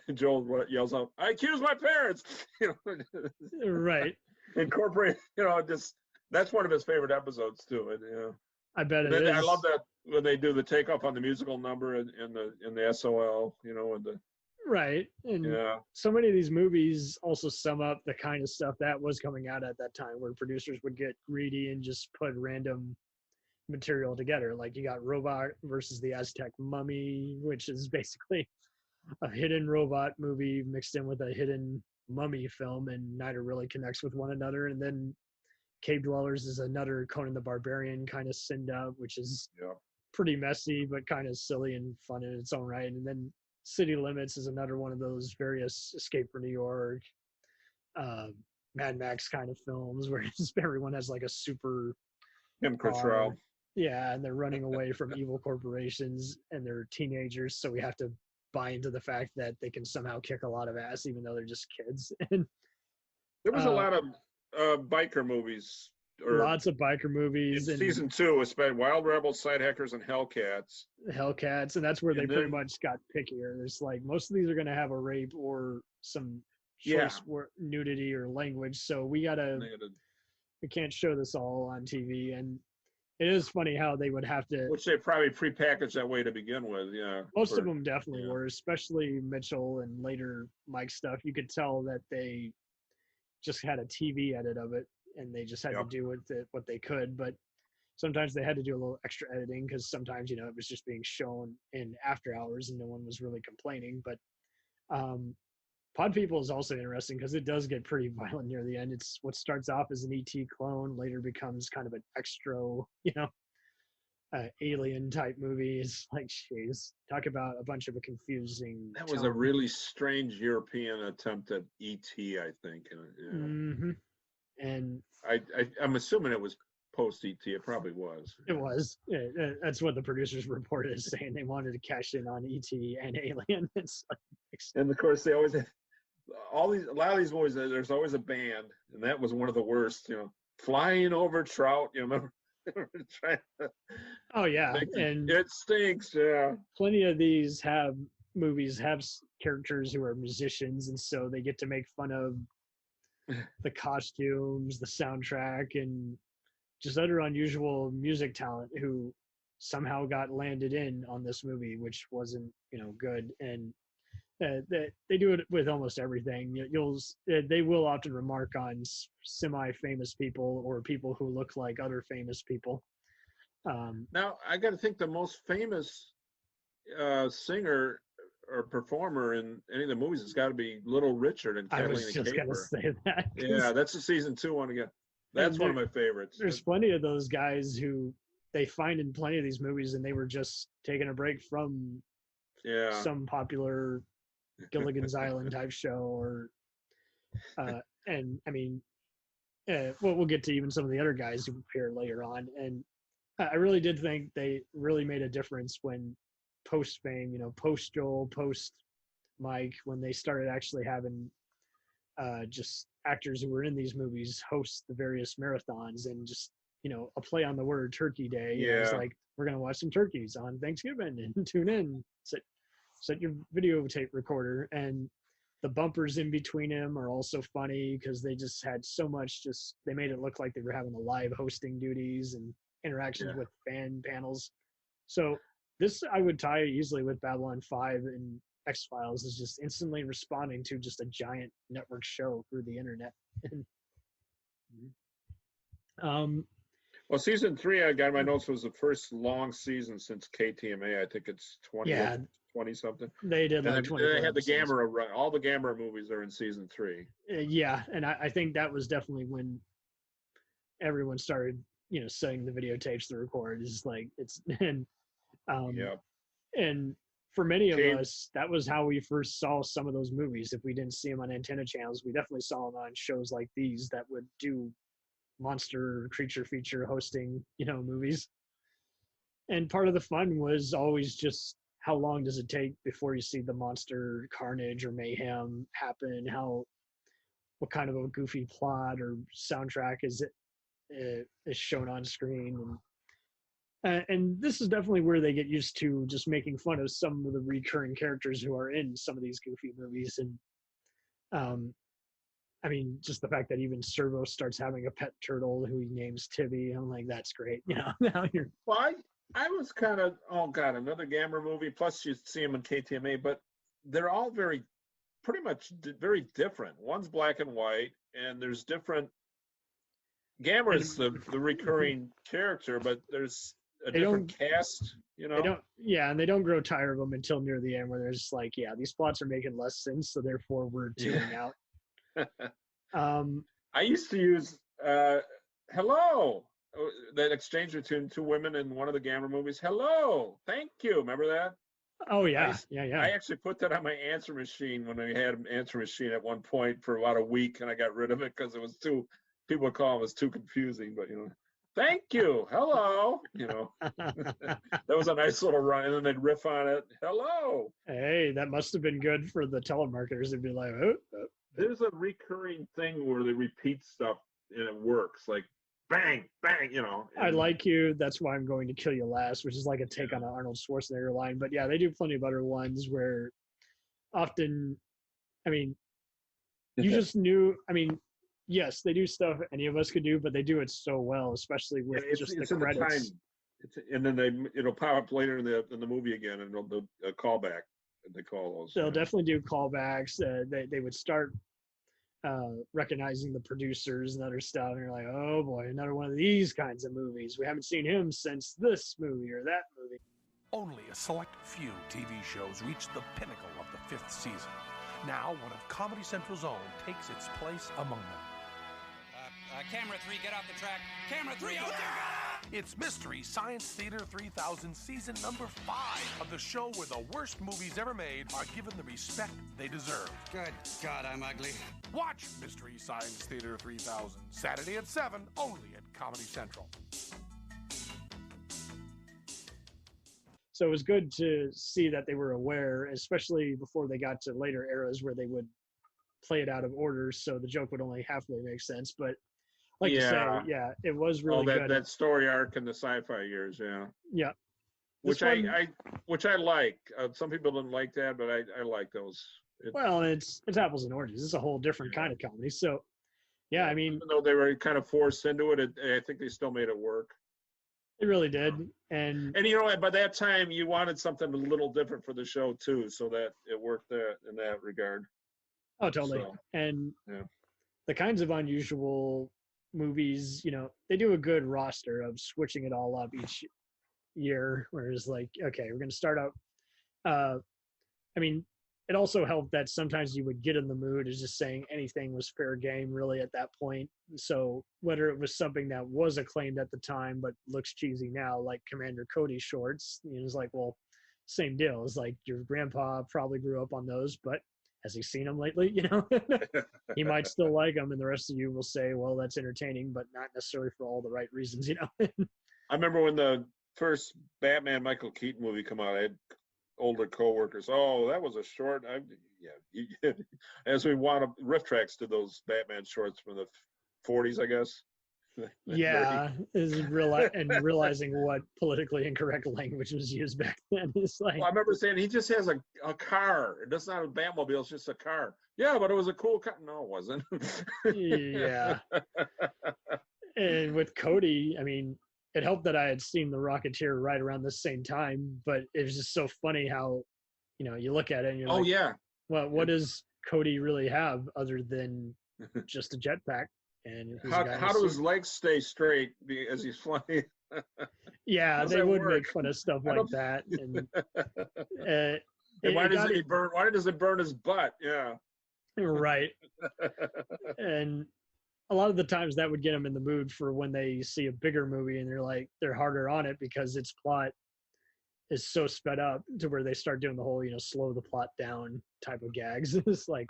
and Joel yells out, I accuse my parents. Right. Incorporate, that's one of his favorite episodes too. I bet it is. I love that when they do the takeoff on the musical number in the SOL, right. And so many of these movies also sum up the kind of stuff that was coming out at that time where producers would get greedy and just put random material together. Like you got Robot versus the Aztec Mummy, which is basically a hidden robot movie mixed in with a hidden mummy film, and neither really connects with one another. And then Cave Dwellers is another Conan the Barbarian kind of send up, which is pretty messy but kind of silly and fun in its own right. And then City Limits is another one of those various Escape from New York, Mad Max kind of films where everyone has like a super control. Yeah, and they're running away from evil corporations and they're teenagers, so we have to buy into the fact that they can somehow kick a lot of ass even though they're just kids. And there was a lot of biker movies. Lots of biker movies. In season 2, especially Wild Rebels, Side Hackers, and Hellcats. Hellcats, and that's where they pretty much got pickier. There's like most of these are going to have a rape or some choice nudity or language, so we can't show this all on TV. And it is funny how they would have to, which they probably prepackaged that way to begin with. Most of them definitely were, especially Mitchell and later Mike stuff. You could tell that they just had a TV edit of it and they just had to do with it what they could. But sometimes they had to do a little extra editing because sometimes, it was just being shown in after hours and no one was really complaining. But Pod People is also interesting because it does get pretty violent near the end. It's what starts off as an ET clone, later becomes kind of an extra, alien type movie. It's like, jeez, talk about a bunch of a confusing. That was a really strange European attempt at ET, I think. Mm-hmm. And I'm assuming it was post ET. It probably was. It was. Yeah, that's what the producers reported as saying they wanted to cash in on ET and Alien. And of course, they always have a lot of these movies. There's always a band, and that was one of the worst. Flying over trout. Remember? Oh yeah, and it stinks. Yeah, plenty of these movies have characters who are musicians, and so they get to make fun of the costumes, the soundtrack, and just other unusual music talent who somehow got landed in on this movie, which wasn't good. And they do it with almost everything. They will often remark on semi-famous people or people who look like other famous people. Now I got to think the most famous singer or performer in any of the movies has got to be Little Richard and Kathleen. I was just gonna say that. Yeah, that's the season 2 one again. That's one of my favorites. There's plenty of those guys who they find in plenty of these movies, and they were just taking a break from some popular Gilligan's Island type show, or and I mean, we'll get to even some of the other guys who appear later on. And I really did think they really made a difference when post fame, post Joel, post Mike, when they started actually having just actors who were in these movies host the various marathons, and just, a play on the word Turkey Day. It's like, we're going to watch some turkeys on Thanksgiving and tune in, set your videotape recorder. And the bumpers in between them are also funny because they just had so much, they made it look like they were having a live hosting duties and interactions with fan panels. So this I would tie easily with Babylon 5 and X-Files, is just instantly responding to just a giant network show through the internet. Well, season 3, I got my notes, was the first long season since KTMA. I think it's 20 something. They did and like 20. They had the Gamera run. All the Gamera movies are in season 3. Yeah, and I think that was definitely when everyone started, setting the videotapes to record. Is like and for many of us, that was how we first saw some of those movies. If we didn't see them on antenna channels, we definitely saw them on shows like these that would do monster creature feature hosting, movies. And part of the fun was always just how long does it take before you see the monster carnage or mayhem happen? What kind of a goofy plot or soundtrack is shown on screen? And this is definitely where they get used to just making fun of some of the recurring characters who are in some of these goofy movies. And I mean, just the fact that even Servo starts having a pet turtle who he names Tibby. I'm like, that's great. Now you're. Well, I was kind of, oh God, another Gamera movie. Plus, you see them in KTMA, but they're all pretty much very different. One's black and white, and there's different. Gamera is the recurring character, but there's a different cast. They don't. Yeah, and they don't grow tired of them until near the end, where there's like, these plots are making less sense, so therefore we're tuning out. I used to use hello, that exchange between two women in one of the Gamera movies. Hello, thank you. Remember that? Oh yeah. I actually put that on my answer machine when I had an answer machine at one point for about a week, and I got rid of it because it was people would call it was too confusing. But thank you, hello, that was a nice little run, and then they'd riff on it. Hello. Hey, that must have been good for the telemarketers. They'd be like, oh. There's a recurring thing where they repeat stuff and it works, like bang, bang, I like you, that's why I'm going to kill you last, which is like a take on an Arnold Schwarzenegger line. But yeah, they do plenty of other ones where often, I mean, you just knew, I mean, yes, they do stuff any of us could do, but they do it so well, especially with just the credits. And then it'll pop up later in the movie again, and they'll a callback. They call those. They'll definitely do callbacks. They would start recognizing the producers and other stuff, and you're like, oh boy, another one of these kinds of movies. We haven't seen him since this movie or that movie. Only a select few TV shows reach the pinnacle of the 5th season. Now, one of Comedy Central's own takes its place among them. Camera 3, get off the track. Camera 3, oh dear God! It's Mystery Science Theater 3000 season number 5 of the show where the worst movies ever made are given the respect they deserve. Good God, I'm ugly. Watch Mystery Science Theater 3000, Saturday at 7, only at Comedy Central. So it was good to see that they were aware, especially before they got to later eras where they would play it out of order, so the joke would only halfway make sense. But like you say, it was really good. That story arc in the sci-fi years, yeah, which I like. Some people didn't like that, but I like those. Well, it's apples and oranges. It's a whole different kind of comedy. So I mean, even though they were kind of forced into it, I think they still made it work. It really did. And by that time you wanted something a little different for the show too, so that it worked there in that regard. Oh, totally. So, and the kinds of unusual movies, they do a good roster of switching it all up each year, whereas like, okay, we're going to start out. I mean, it also helped that sometimes you would get in the mood as just saying anything was fair game really at that point. So whether it was something that was acclaimed at the time but looks cheesy now, like Commander Cody shorts, it's like, well, same deal. It's like your grandpa probably grew up on those, but has he seen them lately? He might still like them, and the rest of you will say, well, that's entertaining, but not necessarily for all the right reasons, I remember when the first Batman Michael Keaton movie came out, I had older coworkers. Oh, that was a short. As we wound up, riff tracks to those Batman shorts from the 40s, I guess. Yeah, realizing what politically incorrect language was used back then. It's like, well, I remember saying he just has a car. It doesn't have a Batmobile. It's just a car. Yeah, but it was a cool car. No, it wasn't. yeah. And with Cody, I mean, it helped that I had seen The Rocketeer right around the same time, but it was just so funny how, you look at it and you're like, yeah. Well, what does Cody really have other than just a jetpack? And how do his legs stay straight as he's flying? Yeah, they would make fun of stuff like that. And, and why does it burn? Why does it burn his butt? Yeah, right. And a lot of the times that would get them in the mood for when they see a bigger movie and they're harder on it because its plot is so sped up to where they start doing the whole slow the plot down type of gags. It's like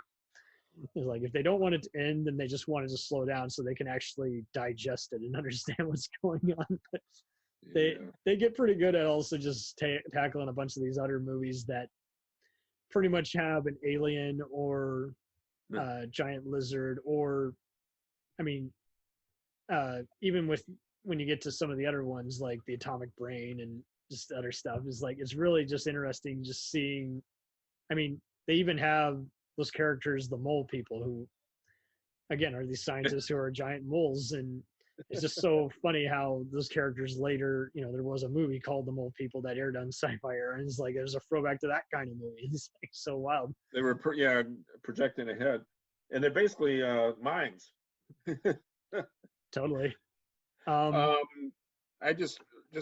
if they don't want it to end, then they just want it to slow down so they can actually digest it and understand what's going on. But they get pretty good at also just tackling a bunch of these other movies that pretty much have an alien or giant lizard, or I mean, even when you get to some of the other ones like the Atomic Brain and just other stuff, is like it's really just interesting just seeing. I mean, they even have those characters, the mole people, who again are these scientists who are giant moles, and it's just so funny how those characters later, there was a movie called The Mole People that aired on Sci-Fi Era, and it's like there's a throwback to that kind of movie. It's like so wild. They were projecting ahead, and they're basically mimes. Totally. I just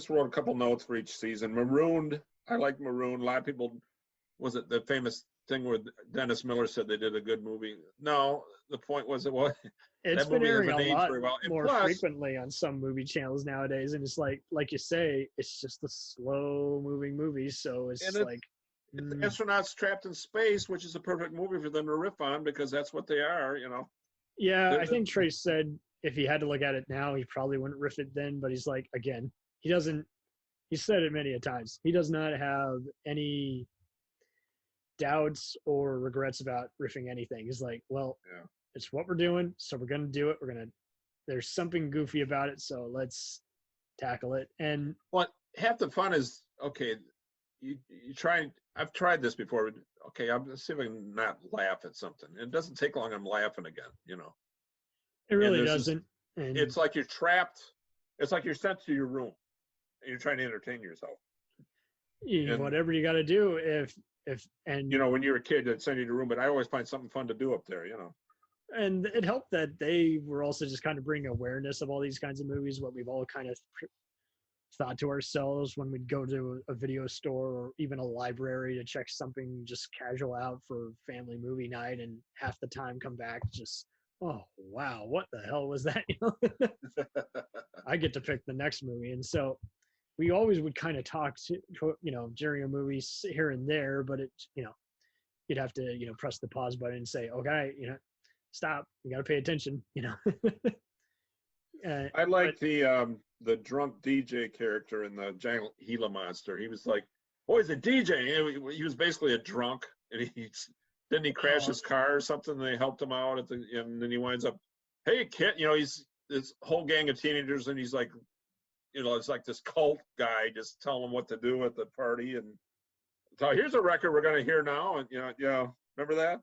wrote a couple notes for each season. Marooned, I like Marooned. A lot of people, was it the famous thing where Dennis Miller said they did a good movie? No, the point was it's been airing a lot more frequently on some movie channels nowadays, and it's like you say, it's just a slow moving movie, so it's like the astronauts trapped in space, which is a perfect movie for them to riff on because that's what they are, Yeah, I think Trace said if he had to look at it now, he probably wouldn't riff it then, but he's like, again, he said it many a times, he does not have any doubts or regrets about riffing anything. He's like, well, it's what we're doing, so we're going to do it. There's something goofy about it, so let's tackle it. And what half the fun is, okay, you try, I've tried this before. Okay, I'm just see if I can not laugh at something. It doesn't take long, I'm laughing again, It really doesn't. It's like you're trapped. It's like you're sent to your room and you're trying to entertain yourself. Whatever you got to do. If when you're a kid, they'd send you to a room, but I always find something fun to do up there, And it helped that they were also just kind of bringing awareness of all these kinds of movies, what we've all kind of thought to ourselves when we'd go to a video store or even a library to check something just casual out for family movie night, and half the time come back just, oh, wow, what the hell was that? I get to pick the next movie. And so we always would kind of talk to during a movie here and there, but it, you'd have to, press the pause button and say, okay, stop, you got to pay attention, I like the drunk DJ character in the giant Gila monster. He was like, oh, he's a DJ. He was basically a drunk, and didn't he crash his car or something? They helped him out and then he winds up, hey kid, he's this whole gang of teenagers, and he's like, it's like this cult guy just telling them what to do at the party. And so here's a record we're going to hear now. And, remember that?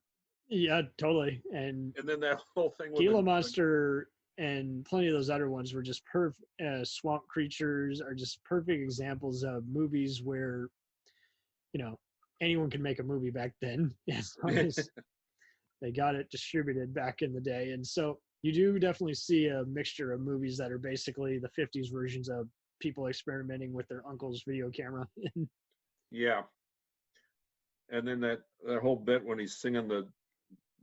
Yeah, totally. And then that whole thing with Gila Monster and plenty of those other ones were just Swamp Creatures are just perfect examples of movies where, anyone can make a movie back then, as long as they got it distributed back in the day. And so you do definitely see a mixture of movies that are basically the 50s versions of people experimenting with their uncle's video camera. Yeah. And then that whole bit when he's singing the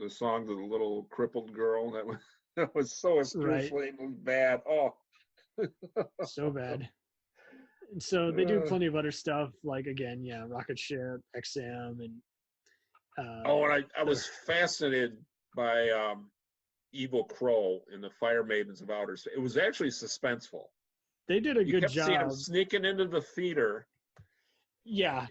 song to the little crippled girl, that was so excruciatingly bad. Oh, so bad. And so they do plenty of other stuff, like again, Rocket Ship, XM, and and I was fascinated by Evil Crow in the Fire Maidens of Outer Space. It was actually suspenseful. They did a good job. You kept seeing him sneaking into the theater. Yeah.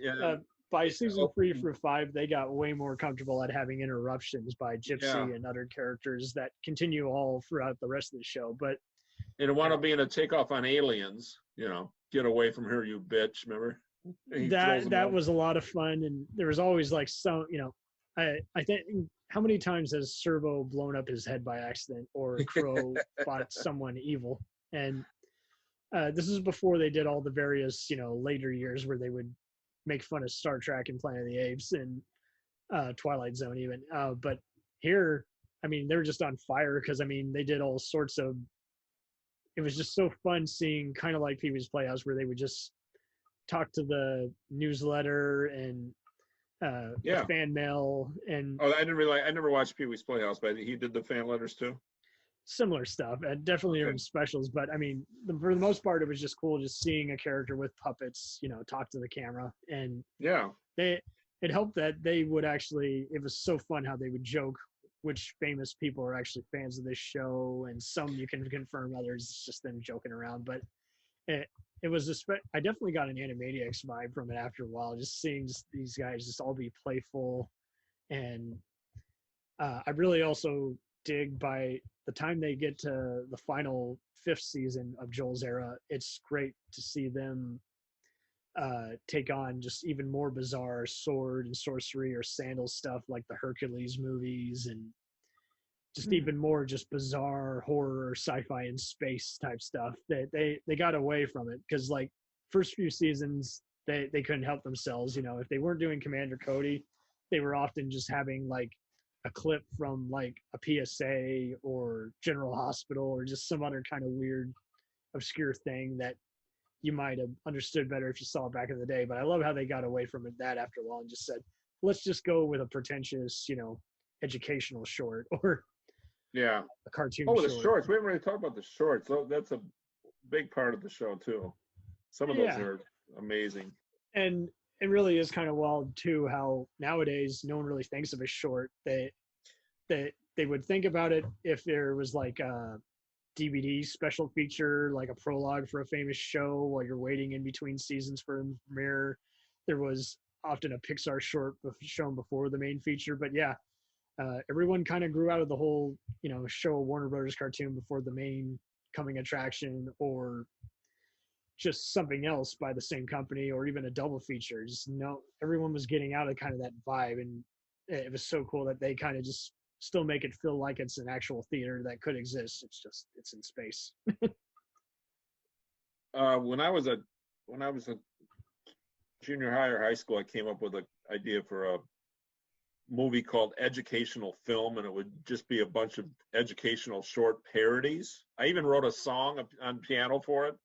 by season 3 through 5, they got way more comfortable at having interruptions by Gypsy and other characters that continue all throughout the rest of the show. But and it wound up being a takeoff on Aliens. Get away from here, you bitch! Remember? That was a lot of fun, and there was always like some, I think, how many times has Servo blown up his head by accident, or Crow fought someone evil? And this is before they did all the various, later years where they would make fun of Star Trek and Planet of the Apes and Twilight Zone even. But here, I mean, they were just on fire because, I mean, they did all sorts of, it was just so fun seeing, kind of like Pee-wee's Playhouse, where they would just talk to the newsletter and the fan mail. And I never watched Pee-wee's Playhouse, but he did the fan letters too. Similar stuff, and definitely different specials. But I mean, for the most part, it was just cool just seeing a character with puppets, talk to the camera. And it helped that they would actually, it was so fun how they would joke which famous people are actually fans of this show, and some you can confirm, others it's just them joking around. But it was I definitely got an Animaniacs vibe from it after a while, just seeing these guys just all be playful. And I really also dig, by the time they get to the final 5th season of Joel's era, it's great to see them take on just even more bizarre sword and sorcery or sandal stuff like the Hercules movies, and just even more just bizarre horror, sci-fi and space type stuff. That they got away from it, because like first few seasons they couldn't help themselves. If they weren't doing Commander Cody, they were often just having like a clip from like a PSA or General Hospital or just some other kind of weird obscure thing that you might have understood better if you saw it back in the day. But I love how they got away from that after a while and just said, let's just go with a pretentious, educational short or a cartoon short. The shorts. We haven't really talked about the shorts. So that's a big part of the show too. Some of those are amazing. And it really is kind of wild too how nowadays no one really thinks of a short. They would think about it if there was like a DVD special feature, like a prologue for a famous show while you're waiting in between seasons for the premiere. There was often a Pixar short shown before the main feature. But everyone kind of grew out of the whole, show a Warner Brothers cartoon before the main coming attraction, or just something else by the same company, or even a double feature. Everyone was getting out of kind of that vibe, and it was so cool that they kind of just still make it feel like it's an actual theater that could exist. It's in space. When I was a junior high or high school, I came up with an idea for a movie called Educational Film, and it would just be a bunch of educational short parodies. I even wrote a song on piano for it.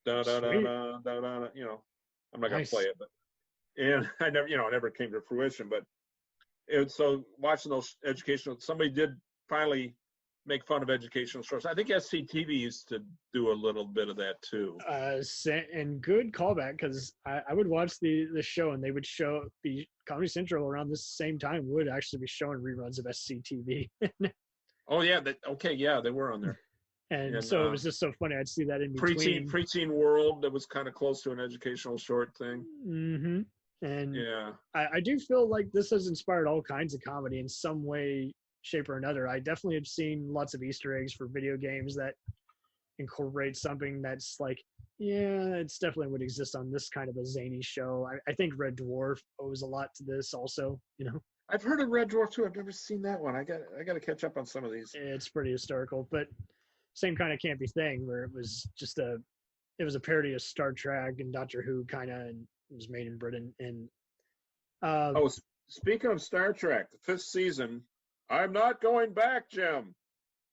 Da da da da da da. I'm not gonna play it, and I never, never came to fruition. But so watching those educational, somebody did finally make fun of educational shorts. I think SCTV used to do a little bit of that too. And good callback, because I would watch the show, and they would show the Comedy Central around the same time would actually be showing reruns of SCTV. Oh yeah, they were on there. And so it was just so funny. I'd see that in between. Preteen World, that was kind of close to an educational short thing. Mm-hmm. And I do feel like this has inspired all kinds of comedy in some way, shape, or another. I definitely have seen lots of Easter eggs for video games that incorporate something that's like, it's definitely would exist on this kind of a zany show. I think Red Dwarf owes a lot to this also, I've heard of Red Dwarf too. I've never seen that one. I got to catch up on some of these. It's pretty historical, but same kind of campy thing where it was just a parody of Star Trek and Doctor Who kind of, and it was made in Britain. And speaking of Star Trek, the 5th season, I'm not going back, Jim,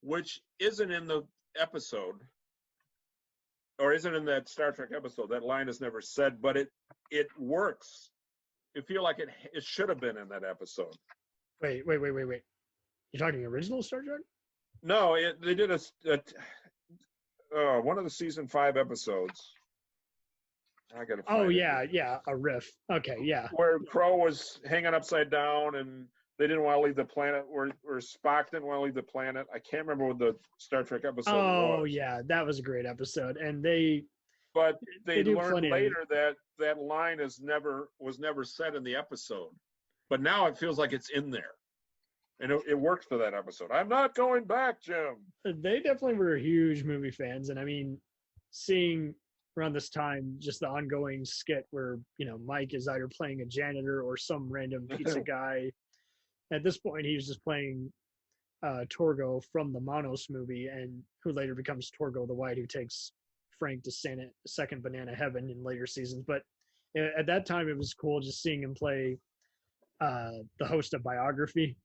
which isn't in the episode, or isn't in that Star Trek episode. That line is never said, but it works. You feel like it should have been in that episode. Wait. You're talking original Star Trek? No, they did one of the season 5 episodes. I gotta find it. A riff. Okay, yeah. Where Crow was hanging upside down, and they didn't want to leave the planet, or Spock didn't want to leave the planet. I can't remember what the Star Trek episode was. Oh yeah, that was a great episode, and But they do learned plenty of- later that line was never said in the episode. But now it feels like it's in there. And it works for that episode. I'm not going back, Jim. They definitely were huge movie fans. And I mean, seeing around this time just the ongoing skit where, Mike is either playing a janitor or some random pizza guy. At this point, he was just playing Torgo from the Manos movie, and who later becomes Torgo the White, who takes Frank to second Banana Heaven in later seasons. But at that time, it was cool just seeing him play the host of Biography.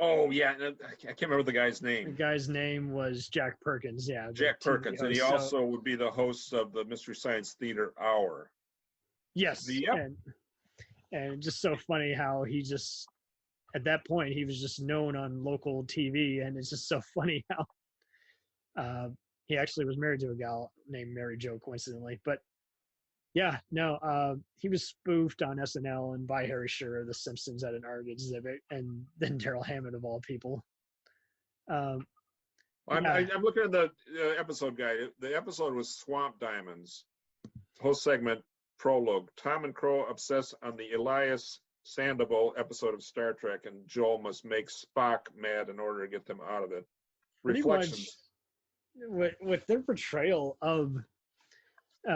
Oh, yeah. I can't remember the guy's The name. guy's name was Jack Perkins, yeah. Jack the TV Perkins. And he host. also would be the host of the Mystery Science Theater Hour. Yes. Yep. And just so funny how he just, at that point, he was just known on local TV. And it's just so funny how he actually was married to a gal named Mary Jo, coincidentally. But yeah, no, he was spoofed on SNL and by Harry Shearer, The Simpsons at an art exhibit, and then Daryl Hammond of all people. I'm looking at the episode guide. The episode was Swamp Diamonds. Whole segment, prologue. Tom and Crow obsess on the Elias Sandoval episode of Star Trek, and Joel must make Spock mad in order to get them out of it. Pretty Reflections. much with their portrayal of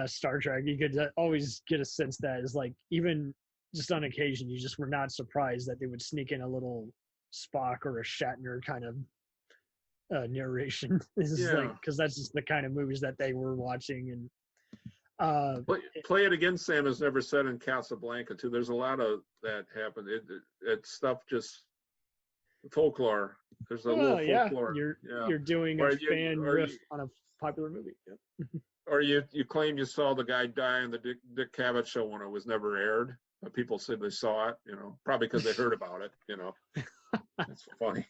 Star Trek, you could always get a sense that is like, even just on occasion, you just were not surprised that they would sneak in a little Spock or a Shatner kind of narration. This is like, because that's just the kind of movies that they were watching. And Play it again, Sam has never said in Casablanca too. There's a lot of that happened. It's stuff just folklore. There's a little folklore. You're doing a fan riff on a popular movie. Yeah. Or you claim you saw the guy die on the Dick Cavett show when it was never aired. But people said they saw it, probably because they heard about it, It's funny.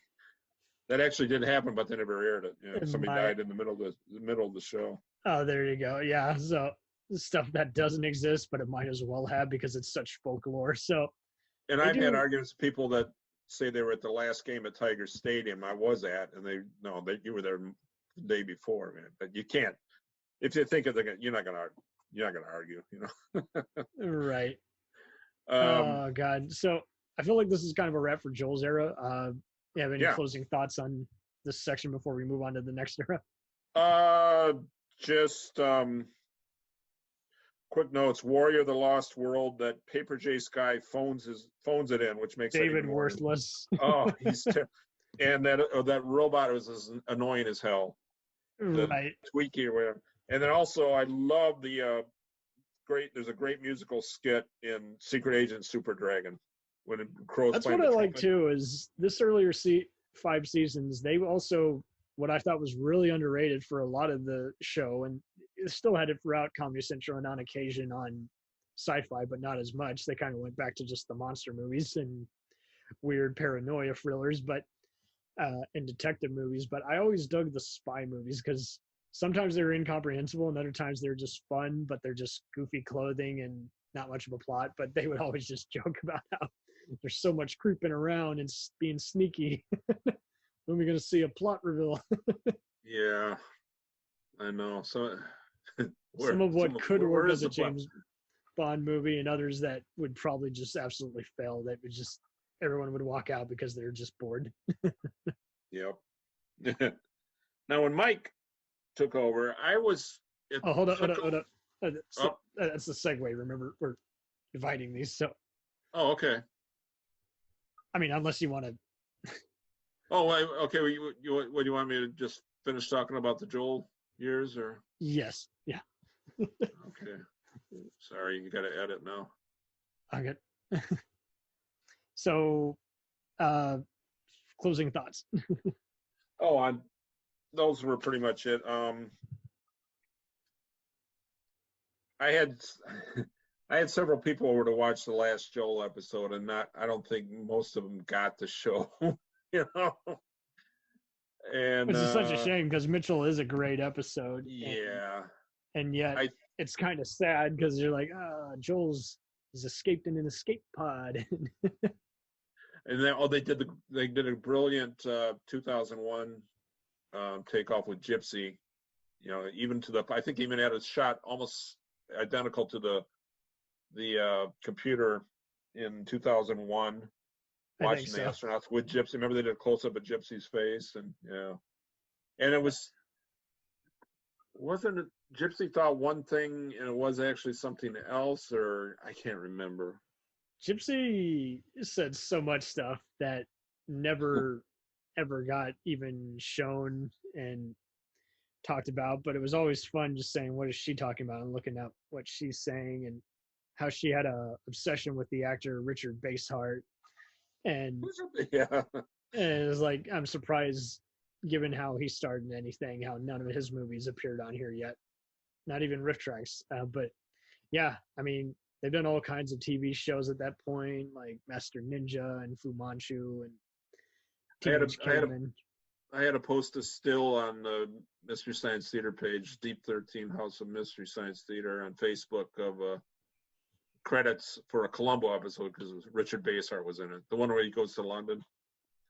That actually did happen, but they never aired it. Somebody died in the middle of the show. Oh, there you go. Yeah, so stuff that doesn't exist, but it might as well have because it's such folklore. So, and I've had arguments with people that say they were at the last game at Tiger Stadium I was at, and you were there the day before, man. But you can't. If you think of you're not gonna argue, Right. Oh God. So I feel like this is kind of a wrap for Joel's era. You have any closing thoughts on this section before we move on to the next era? Just quick notes. Warrior of the Lost World. That Paper J Sky phones it in, which makes David worthless. Oh, he's and that robot was as annoying as hell. Right. Tweaky or whatever. And then also, I love the there's a great musical skit in Secret Agent Super Dragon when Crow's That's playing what I the like trumpet. too. Is this earlier 5 seasons? They also, what I thought was really underrated for a lot of the show, and it still had it throughout Comedy Central and on occasion on Sci-Fi, but not as much. They kind of went back to just the monster movies and weird paranoia thrillers, but and detective movies. But I always dug the spy movies because sometimes they were incomprehensible and other times they're just fun, but they're just goofy clothing and not much of a plot. But they would always just joke about how there's so much creeping around and being sneaky. When are we going to see a plot reveal? Yeah, I know. So some of what could work as a James Bond movie, and others that would probably just absolutely fail. That would just, everyone would walk out because they're just bored. Yep. Now, when Mike took over, I was. Hold up. That's the segue. Remember, we're dividing these. So. Oh, okay. I mean, unless you want to. Oh, okay. What do you want me to just finish talking about the Joel years, or? Yes. Yeah. Okay. Sorry, you got to edit now. Okay. So, closing thoughts. Those were pretty much it. I had several people over to watch the last Joel episode, and I don't think most of them got the show. And which is such a shame because Mitchell is a great episode. Yeah. And yet it's kind of sad because you're like, Joel's escaped in an escape pod. And then they did a brilliant 2001 takeoff with Gypsy, even to the, I think even had a shot almost identical to the computer in 2001, watching the astronauts with Gypsy. Remember they did a close-up of Gypsy's face, and and wasn't it Gypsy thought one thing and it was actually something else, or I can't remember. Gypsy said so much stuff that never ever got even shown and talked about, but it was always fun just saying, what is she talking about, and looking up what she's saying, and how she had a obsession with the actor Richard Basehart. And and it was like, I'm surprised, given how he starred in anything, how none of his movies appeared on here yet, not even riff tracks. But yeah, I mean, they've done all kinds of TV shows at that point, like Master Ninja and Fu Manchu and I had a post a still on the Mystery Science Theater page, Deep 13 House of Mystery Science Theater on Facebook, of credits for a Columbo episode, because Richard Basehart was in it. The one where he goes to London.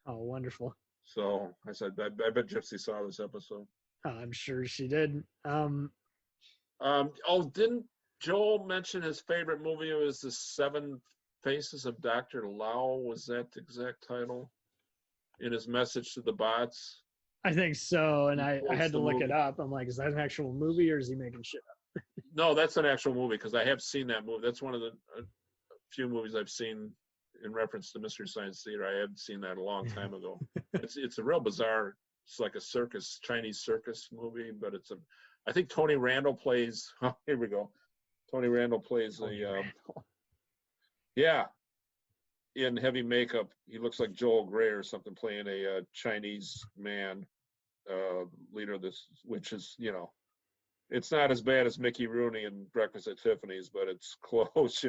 Oh, wonderful. So I said, I bet Gypsy saw this episode. I'm sure she did. Didn't Joel mention his favorite movie was The Seven Faces of Dr. Lao? Was that the exact title? In his message to the bots? I think so, and I had to look it up. I'm like, is that an actual movie, or is he making shit up? No, that's an actual movie, because I have seen that movie. That's one of the few movies I've seen in reference to Mystery Science Theater. I hadn't seen that a long time ago. It's a real bizarre, it's like a circus, Chinese circus movie, but I think Tony Randall plays, here we go. Tony Randall plays in heavy makeup. He looks like Joel Grey or something, playing a Chinese man, leader of this, which is, it's not as bad as Mickey Rooney in Breakfast at Tiffany's, but it's close,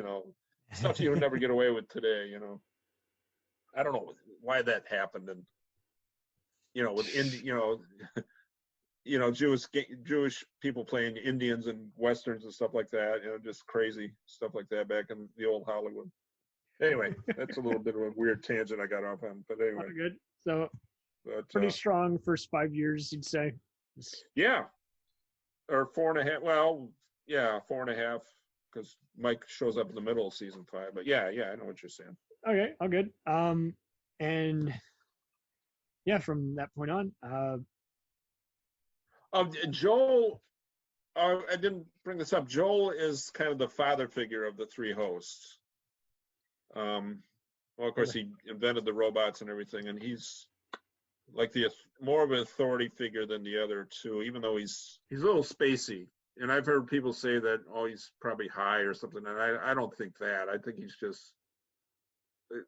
stuff you would never get away with today, I don't know why that happened. And, with Jewish people playing Indians and Westerns and stuff like that, just crazy stuff like that back in the old Hollywood. Anyway, that's a little bit of a weird tangent I got off on, but anyway. Oh, good. So, pretty strong first 5 years, you'd say? Yeah. Or 4.5. Well, yeah, 4.5, because Mike shows up in the middle of season 5. But yeah, I know what you're saying. Okay, all good. And yeah, from that point on, Joel, I didn't bring this up. Joel is kind of the father figure of the three hosts. Well, of course, he invented the robots and everything, and he's like the more of an authority figure than the other two, even though he's a little spacey. And I've heard people say that, he's probably high or something, and I don't think that. I think he's just,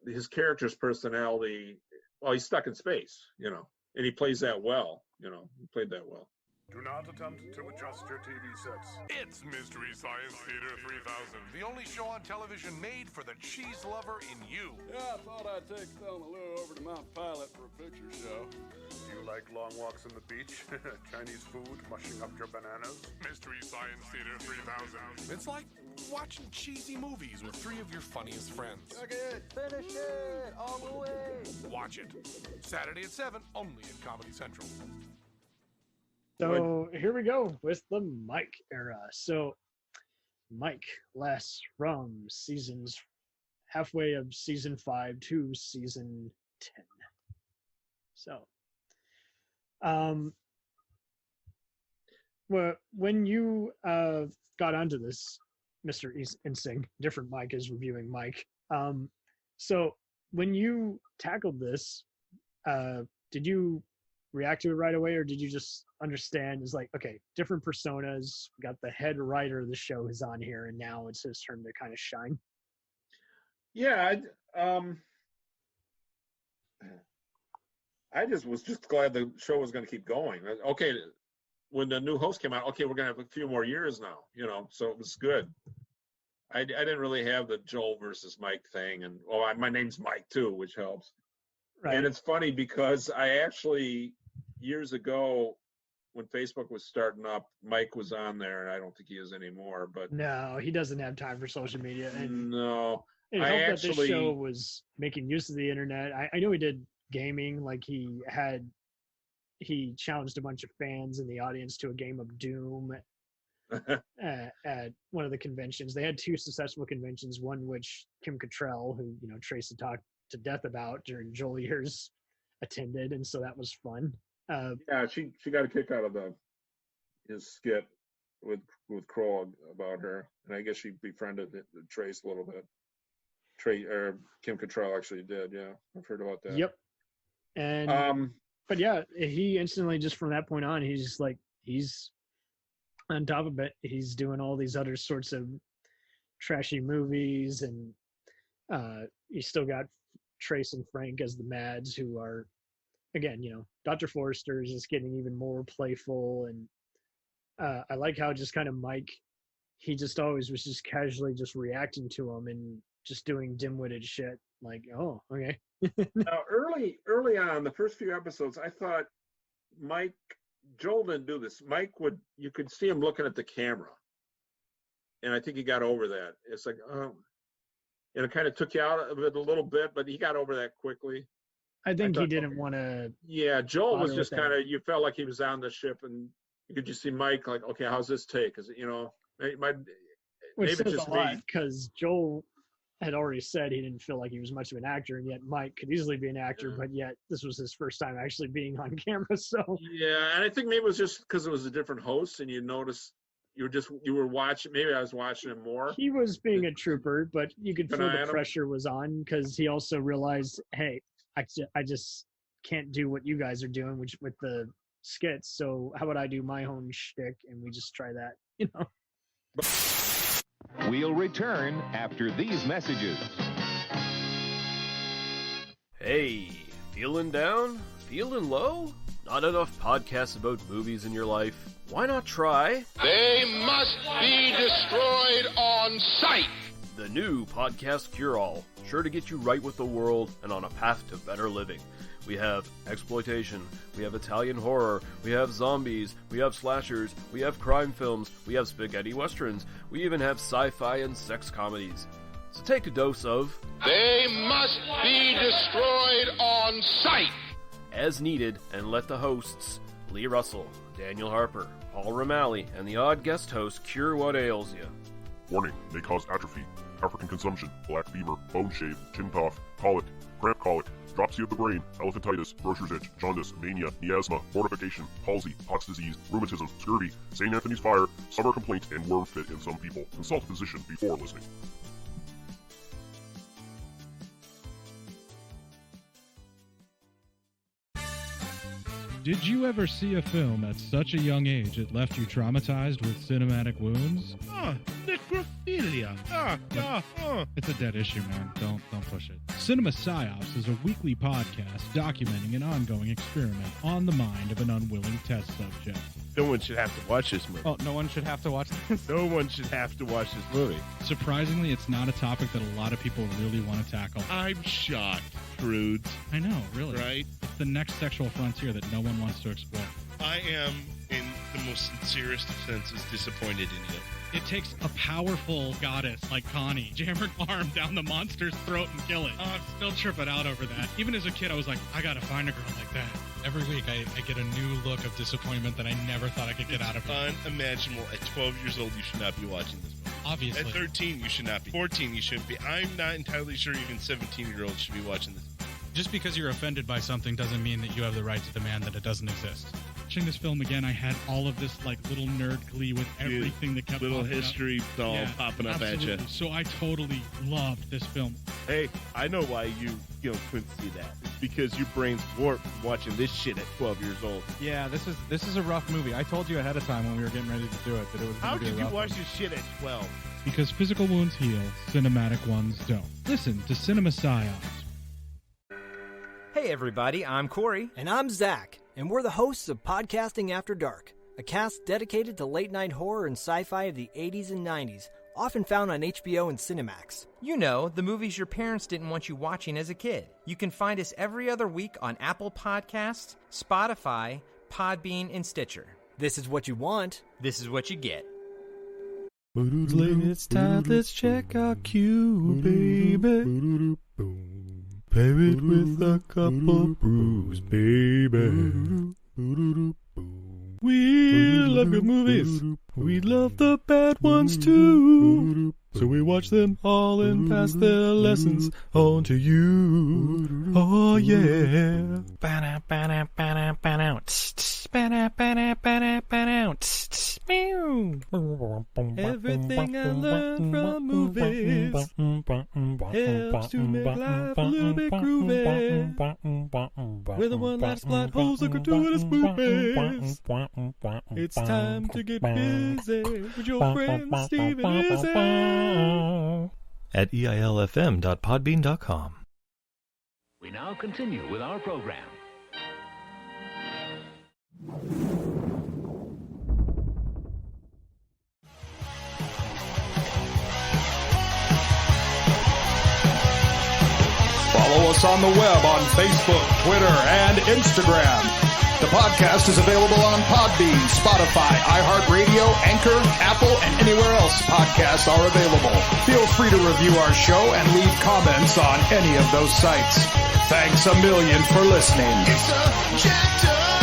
his character's personality, well, he's stuck in space, and he plays that well, he played that well. Do not attempt to adjust your TV sets. It's Mystery Science Theater 3000, the only show on television made for the cheese lover in you. Yeah, I thought I'd take Thelma Lou over to Mount Pilot for a picture show. Do you like long walks on the beach? Chinese food, mushing up your bananas? Mystery Science Theater 3000. It's like watching cheesy movies with 3 of your funniest friends. Check it! Finish it! All the way! Watch it. Saturday at 7, only at Comedy Central. So here we go with the Mike era. So Mike lasts from halfway of season 5 to season 10. So, well, when you got onto this, Mr. Ensing, different Mike is reviewing Mike. So when you tackled this, did you react to it right away, or did you just understand it's like, okay, different personas, got the head writer of the show is on here, and now it's his turn to kind of shine? Yeah, I just was glad the show was going to keep going. Okay, when the new host came out, okay, we're going to have a few more years now, so it was good. I didn't really have the Joel versus Mike thing, and my name's Mike too, which helps. Right. And it's funny because I actually, years ago, when Facebook was starting up, Mike was on there, and I don't think he is anymore. But no, he doesn't have time for social media. And no, I hope that this show was making use of the internet. I know he did gaming, like he had he challenged a bunch of fans in the audience to a game of Doom at one of the conventions. They had 2 successful conventions, one which Kim Cattrall, who Tracy talked to death about during Joel years, attended, and so that was fun. Yeah, she got a kick out of his skit with Krog about her, and I guess she befriended Trace a little bit. Kim Cattrall actually did. Yeah, I've heard about that. Yep. And but yeah, he instantly, just from that point on, he's on top of it. He's doing all these other sorts of trashy movies, and he's still got Trace and Frank as the Mads, who are, again, Dr. Forrester is just getting even more playful, and I like how just kind of Mike, he just always was just casually just reacting to him and just doing dim-witted shit, like, oh, okay. Now, early on, the first few episodes, I thought Joel didn't do this. You could see him looking at the camera, and I think he got over that. It's like, and it kind of took you out of it a little bit, but he got over that quickly. I think he didn't want to. Yeah, Joel was just kind of, you felt like he was on the ship, and you could just see Mike like, okay, how's this take? Because maybe Which it's says just a lot, me. because Joel had already said he didn't feel like he was much of an actor, and yet Mike could easily be an actor, but yet this was his first time actually being on camera. So yeah, and I think maybe it was just because it was a different host, and you noticed you were watching. Maybe I was watching him more. he was being a trooper, but you could feel Banana. the pressure was on, because he also realized, hey, I just can't do what you guys are doing, which with the skits. So how about I do my own shtick, and we just try that, We'll return after these messages. Hey, feeling down? Feeling low? Not enough podcasts about movies in your life? Why not try They must be destroyed on sight. the new Podcast Cure-All, sure to get you right with the world and on a path to better living. We have exploitation, we have Italian horror, we have zombies, we have slashers, we have crime films, we have spaghetti westerns, we even have sci-fi and sex comedies. So take a dose of They must be destroyed on sight. as needed, and let the hosts, Lee Russell, Daniel Harper, Paul Romali, and the odd guest host cure what ails you. Warning, may cause atrophy, African consumption, black fever, bone shave, chin cough, colic, cramp colic, dropsy of the brain, elephantitis, grocer's itch, jaundice, mania, miasma, mortification, palsy, Pox disease, rheumatism, scurvy, St. Anthony's fire, summer complaint, and worm fit in some people. Consult a physician before listening. Did you ever see a film at such a young age it left you traumatized with cinematic wounds? Necrophilia. It's a dead issue, man. Don't push it. Cinema Psyops is a weekly podcast documenting an ongoing experiment on the mind of an unwilling test subject. No one should have to watch this movie. Oh, no one should have to watch this? No one should have to watch this movie. Surprisingly, it's not a topic that a lot of people really want to tackle. I'm shocked, prudes. I know, really. Right? It's the next sexual frontier that no one wants to explore. I am, in the most sincerest of senses, disappointed in you. It takes a powerful goddess like Connie, jam her arm down the monster's throat and kill it. Oh, I'm still tripping out over that. Even as a kid, I was like, I gotta find a girl like that. Every week, I get a new look of disappointment that I never thought I could get out of it. Unimaginable. At 12 years old, you should not be watching this movie. Obviously. At 13, you should not be. 14, you shouldn't be. I'm not entirely sure even 17-year-olds should be watching this. Just because you're offended by something doesn't mean that you have the right to demand that it doesn't exist. Watching this film again, I had all of this like little nerd glee with everything that kept little popping history up. doll popping up absolutely. at you. So I totally loved this film. Hey, I know why you couldn't see that. It's because your brain's warped from watching this shit at 12 years old. Yeah, this is a rough movie. I told you ahead of time when we were getting ready to do it that it was. How be a did you rough watch one. this shit at 12? Because physical wounds heal, cinematic ones don't. Listen to Cinema Psyops. Hey everybody, I'm Corey. And I'm Zach. And we're the hosts of Podcasting After Dark, a cast dedicated to late-night horror and sci-fi of the 80s and 90s, often found on HBO and Cinemax. You know, the movies your parents didn't want you watching as a kid. You can find us every other week on Apple Podcasts, Spotify, Podbean, and Stitcher. This is what you want. This is what you get. It's time, let's check our queue, baby. Pair it with a couple brews, baby. We love good movies. We love the bad ones too. So we watch them all and pass their lessons on to you. Oh yeah. Everything I learned from movies helps to make life a little bit groovy. Whether one last plot holes or gratuitous movies, it's time to get busy with your friend Steve and Izzy at eilfm.podbean.com. We now continue with our program. Follow us on the web on Facebook, Twitter, and Instagram. The podcast is available on Podbean, Spotify, iHeartRadio, Anchor, Apple, and anywhere else podcasts are available. Feel free to review our show and leave comments on any of those sites. Thanks a million for listening. It's a jacked up